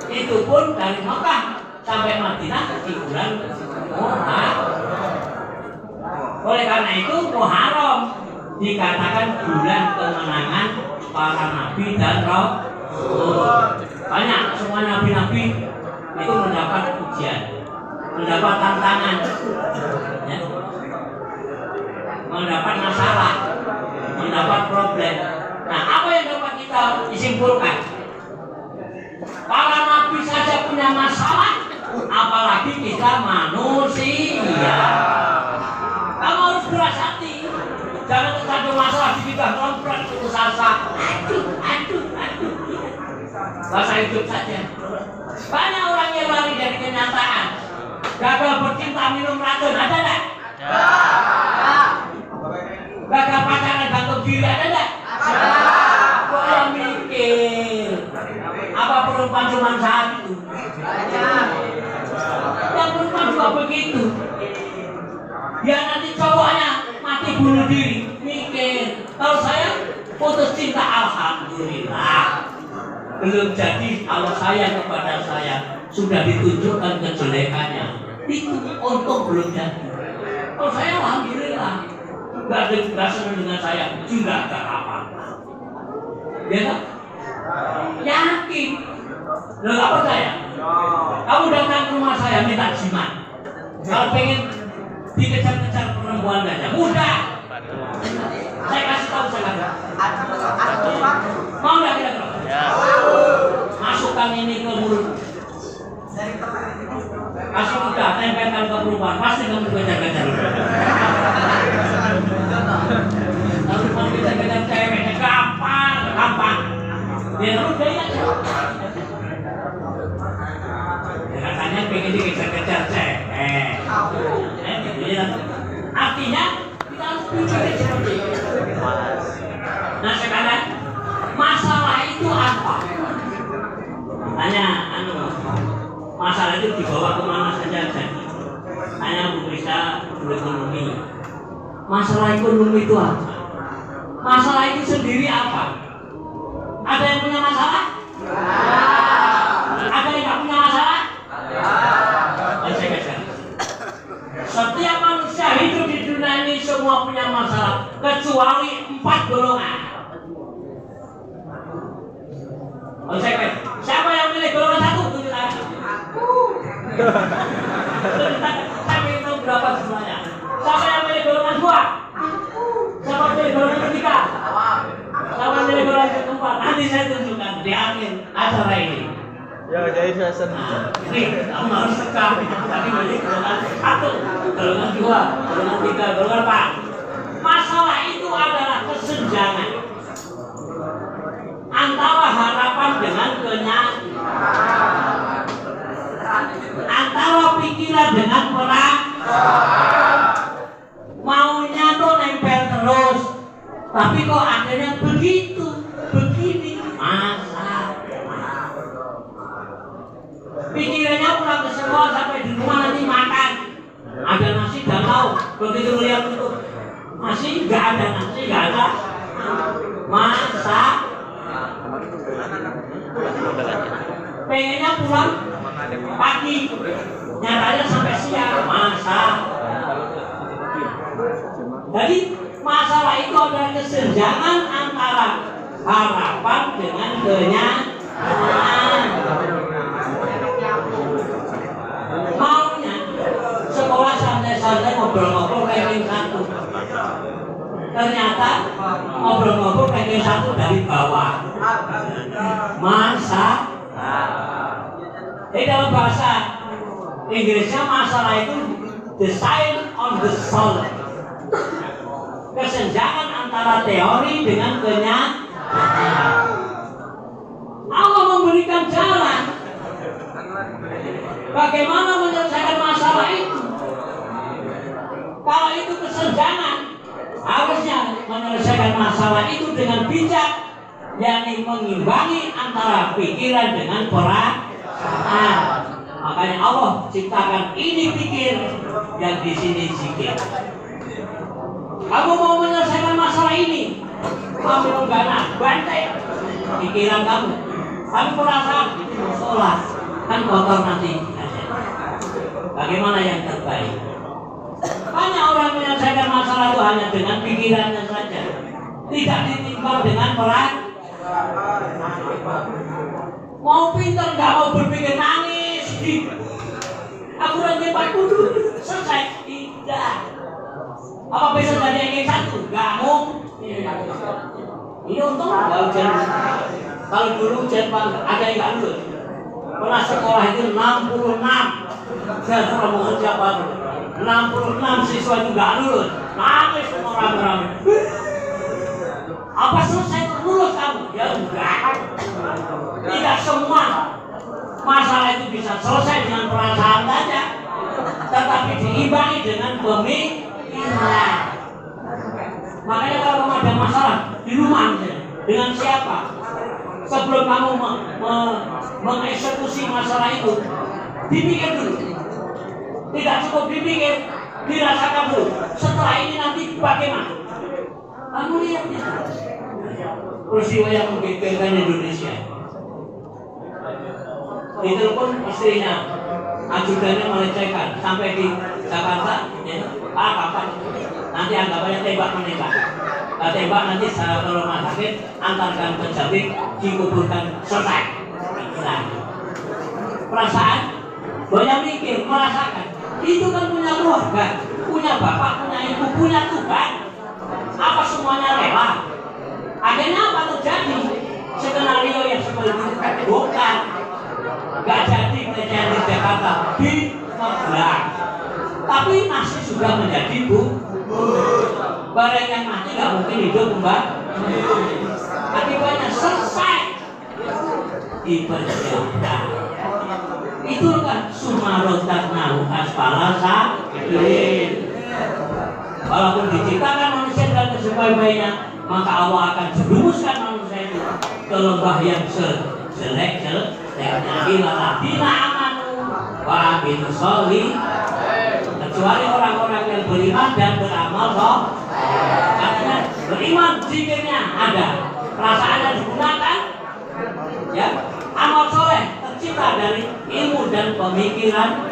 itu pun dari Mekah sampai Madinah di bulan Muharram. Oleh karena itu Muharram dikatakan bulan kemenangan para nabi dan rasul. Banyak semua nabi-nabi itu mendapat ujian, mendapat tantangan, ya, mendapat masalah, mendapat problem. Nah, apa yang dapat kita disimpulkan? Para nabi saja punya masalah, apalagi kita manusia. Kamu harus beras hati, jangan tergantung masalah di kita ngompret putus asa. Aduh. Bahasa hidup saja. Banyak orang yang lari dari kenyataan. Gagal bercinta minum racun, ada enggak? Gagal pacaran gantung diri, ada enggak? Kok mikir? Apa perempuan cuma satu? Yang perempuan juga begitu. Dia nanti cowoknya mati bunuh diri, mikir. Kalau saya putus cinta, alhamdulillah. Belum jadi, Allah sayang kepada saya, sudah ditunjukkan kejelekannya. Itu untung belum jadi. Kalau saya alhamdulillah, nggak senang dengan saya, juga nggak apa-apa. Ya kan? Yakin? Lo nggak percaya? Kamu datang ke rumah saya minta jimat. Kalau pengen dikejar-kejar perempuan aja mudah. Saya kasih tahu sekarang. Mau nggak kira-kira? Masukkan ini ke mulut. Kasih mudah, tempelkan ke perempuan, pasti kamu dikejar-kejar. Kalau kamu dikejar-kejar ceweknya gampang. Dia udah ya. Katanya pengen dikejar-kejar cewek. Artinya kita harus pikir seperti itu. Nah sekarang masalah itu apa? Tanya masalah itu dibawa kemana saja jadi. Tanya Bu Krista guru ekonomi. Masalah ekonomi itu apa? Masalah itu sendiri apa? Ada yang punya masalah? Ada yang nggak punya masalah? Setiap manusia hidup di dunia ini semua punya masalah, kecuali 4 golongan. Siapa yang milih golongan 1? Tunjuk tangan. Saya ingin tahu berapa semuanya. Siapa yang milih golongan 2? Siapa yang milih golongan 3? Siapa yang milih golongan 4? Nanti saya tunjukkan di akhir acara ini. Ya, jadi saya senang. Nih, kamu harus tekan. Tadi milih golongan 1, golongan 2, golongan 3, golongan 4. Masalah itu adalah kesenjangan antara harapan dengan kenyataan, antara pikiran dengan perang. Maunya tuh nempel terus, tapi kok akhirnya begini masalah. Pikirannya pulang ke sekolah sampai di rumah nanti makan, ada nasi dan lauk. Begitu melihat itu masih nggak ada nasi, nggak ada masak. Pengennya pulang pagi, nyatanya sampai siang masak. Jadi masalah itu adalah kesenjangan antara harapan dengan kenyataan. Maunya sekolah santai-santai ngobrol-ngobrol ranking 1. Ternyata ngobrol-ngobrol ranking 1 dari bawah. Di dalam bahasa Inggrisnya masalah itu the sign on the soul. Kesenjangan antara teori dengan kenyataan. Allah memberikan jalan bagaimana menyelesaikan masalah itu. Kalau itu kesenjangan, harusnya menyelesaikan masalah itu dengan bijak, yakni mengimbangi antara pikiran dengan perasaan. Makanya Allah ciptakan ini pikir, yang di sini zikir. Kamu mau menyelesaikan masalah ini, kamu gana bantai pikiran kamu. Kamu perasaan itu sholat kan kotor nanti. Bagaimana yang terbaik? Banyak orang menyelesaikan masalah itu hanya dengan pikirannya saja, tidak ditimbang dengan perasaan. Mau pintar nggak mau berpikir nangis. Aku lagi 40 selesai tidak. Apa bisa jadi yang satu? Nggak mungkin. Ini untung nggak ujian. Kalau dulu ujian ada yang nggak lulus. Pernah sekolah itu 66. Saya pernah mau siapa? 66 siswa itu nggak lulus. Nangis semua orang-orang. Apa selesai lulus kamu? Ya enggak. Tidak semua masalah itu bisa selesai dengan perasaan saja, tetapi diimbangi dengan pemikiran. Makanya kalau kamu ada masalah di rumah dengan siapa, sebelum kamu mengeksekusi masalah itu, dipikir dulu. Tidak cukup dipikir, dirasakan dulu. Setelah ini nanti bagaimana? Kamu lihat ya, peristiwa yang menggegerkan Indonesia. Ditelepon istrinya, ajudannya melecehkan sampai di Jakarta. Ya, kapan? Nanti anggapannya tembak-menembak. Tembak nanti secara ke rumah sakit, antarkan ke Jambi, dikuburkan, selesai. Nah, perasaan, banyak mikir, merasakan. Itu kan punya keluarga, punya bapak, punya ibu, punya Tuhan. Apa semuanya rela? Akhirnya apa terjadi? Skenario yang seperti itu bukan. Gak jadi pelecehan di Jakarta di Magelang, tapi masih sudah menjadi barang yang mati gak mungkin hidup kembali. Akibatnya selesai dipersiapkan. Itu kan sumarotat nahu asfala safilin. Walaupun diciptakan manusia dan sebaik-baiknya, maka Allah akan jerumuskan manusia itu ke lembah yang jelek-jelek. Illa amanu wa amilus sholih, kecuali orang-orang yang beriman dan beramal saleh. Artinya beriman zikirnya ada, perasaannya digunakan, ya, amal soleh tercipta dari ilmu dan pemikiran.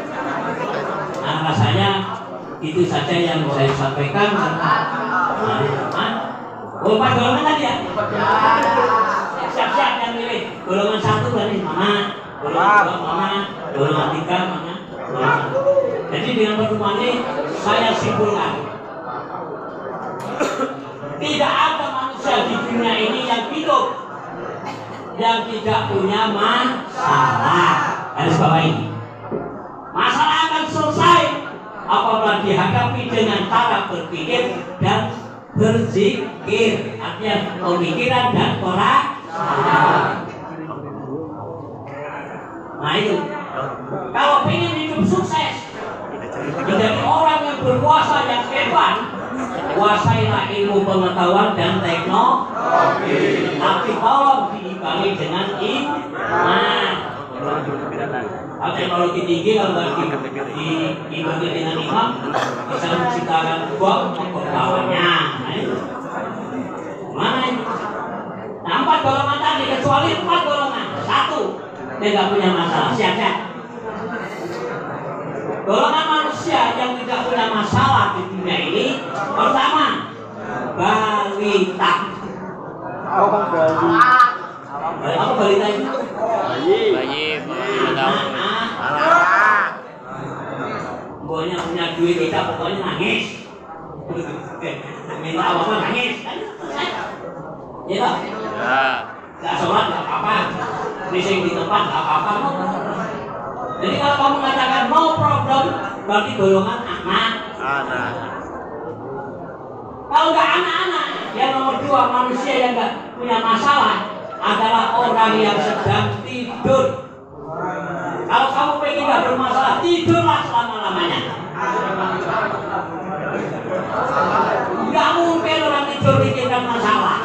Nah, rasanya itu saja yang saya sampaikan. Empat golongan tadi ya. Siap-siap yang milih. Golongan 1 dari mana? Golongan 2 mana? Golongan 3 mana? Jadi dengan pertemuan ini saya simpulkan, tidak ada manusia di dunia ini yang hidup yang tidak punya masalah. Garis bawah ini, masalah akan selesai apabila dihadapi dengan cara berpikir dan berzikir, artinya pemikiran dan perasaan. Nah itu, kalau ingin hidup sukses, menjadi orang yang berkuasa yang hebat, kuasailah ilmu pengetahuan dan teknologi, tapi tolong diimbangi dengan iman. Kalau teknologi tinggi, kalau nggak diimbangi dengan iman, bisa menciptakan bom pengetahuannya. Mana ini? Nah, 4 golongan tadi, kecuali 4 golongan. 1, dia nggak punya masalah, siap-siap. Golongan manusia yang tidak punya masalah di dunia ini, pertama, balita. Awang Bali. Apa balita itu? Bayi. Pokoknya punya duit kita pokoknya nangis. Minta apa nangis. Ya tak? Ya. Gak sholat gak apa-apa. Bising di tempat gak apa-apa. Jadi kalau kamu mengatakan no problem, berarti golongan anak. Kalau nggak anak-anak, yang nomor 2 manusia yang nggak punya masalah adalah orang yang sedang tidur. Kalau kamu pengen nggak bermasalah, tidurlah selama-lamanya. Nggak mungkin orang tidur bikinkan masalah.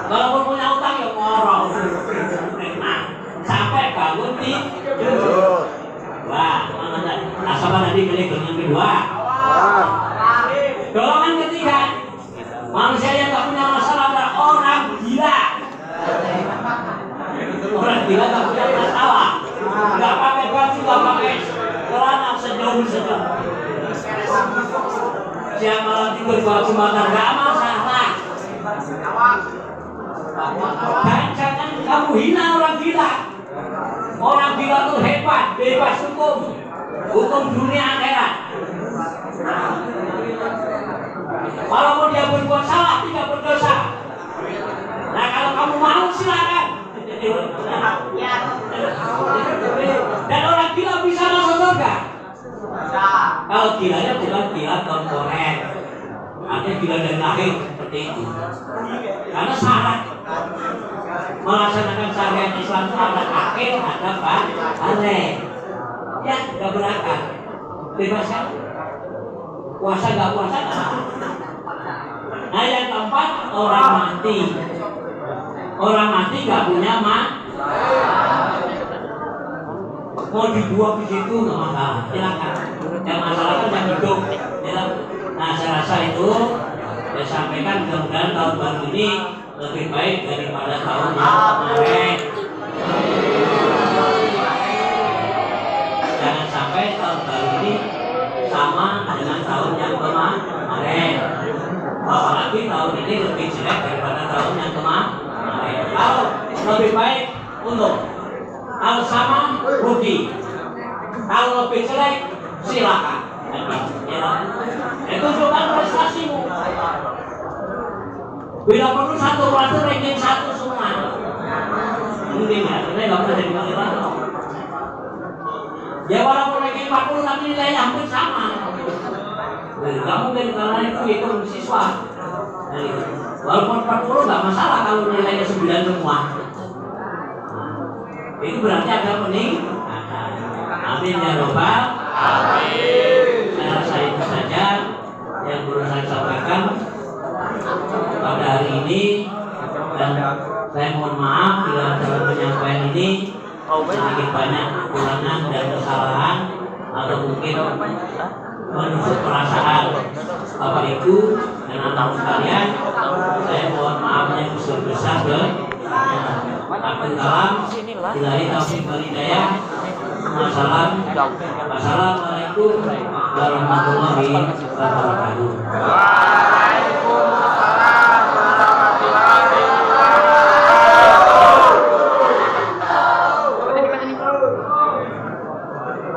Kalau punya utang ya ngorok. Nah, sampai bangun tidur. Wah, apa tadi pilih golongan kedua? Golongan ketiga, manusia yang tak punya masalah adalah orang gila. Orang gila tak punya masalah, nggak pakai baju, nggak pakai celana sejauh. Siang malam tidur baju makan nggak masalah. Dan jangan kamu hina orang gila. Orang gila itu hebat, bebas hukum dunia akhirat. Walaupun dia berbuat salah, tidak berdosa. Nah kalau kamu mau silakan. Dan orang gila bisa masuk surga. Kalau gilanya bukan gila korporat, artinya gila dari lahir seperti itu. Karena syarat melaksanakan syariat Islam itu ada akhir, ada balik. Ya, nggak berakal. Bebas kan? Puasa nggak puasa nggak. Nah yang keempat, orang mati. Orang mati nggak punya mau dibuang di situ nggak masalah, silakan. Yang masalah kan yang hidup. Nah saya rasa itu saya sampaikan, mudah-mudahan tahun baru ini lebih baik daripada tahun yang kemarin. Jangan sampai tahun baru ini sama dengan tahun yang kemarin. Apalagi tahun ini lebih jelek daripada tahun yang kemarin. Kalau lebih baik untuk, kalau sama rugi, kalau lebih jelek silakan. Itu bukan prestasimu. Bila perlu satu kelas ranking 1 semua. Mungkin ya, kita nggak pernah jadi masalah. Ya walaupun ranking 40 tapi nilainya hampir sama. Nggak mungkin karena itu siswa. Walaupun 40 nggak masalah kalau nilainya 9 semua. Itu berarti ada peningkatan. Amin ya robbal alamin. Saya rasa itu saja yang perlu saya sampaikan pada hari ini, dan saya mohon maaf bila dalam penyampaian ini sedikit banyak kekurangan dan kesalahan atau mungkin menusuk perasaan Bapak Ibu dan anak sekalian. Saya mohon maaf yang besar-besar Billahi taufiq wal hidayah. Wassalamualaikum warahmatullahi wabarakatuh.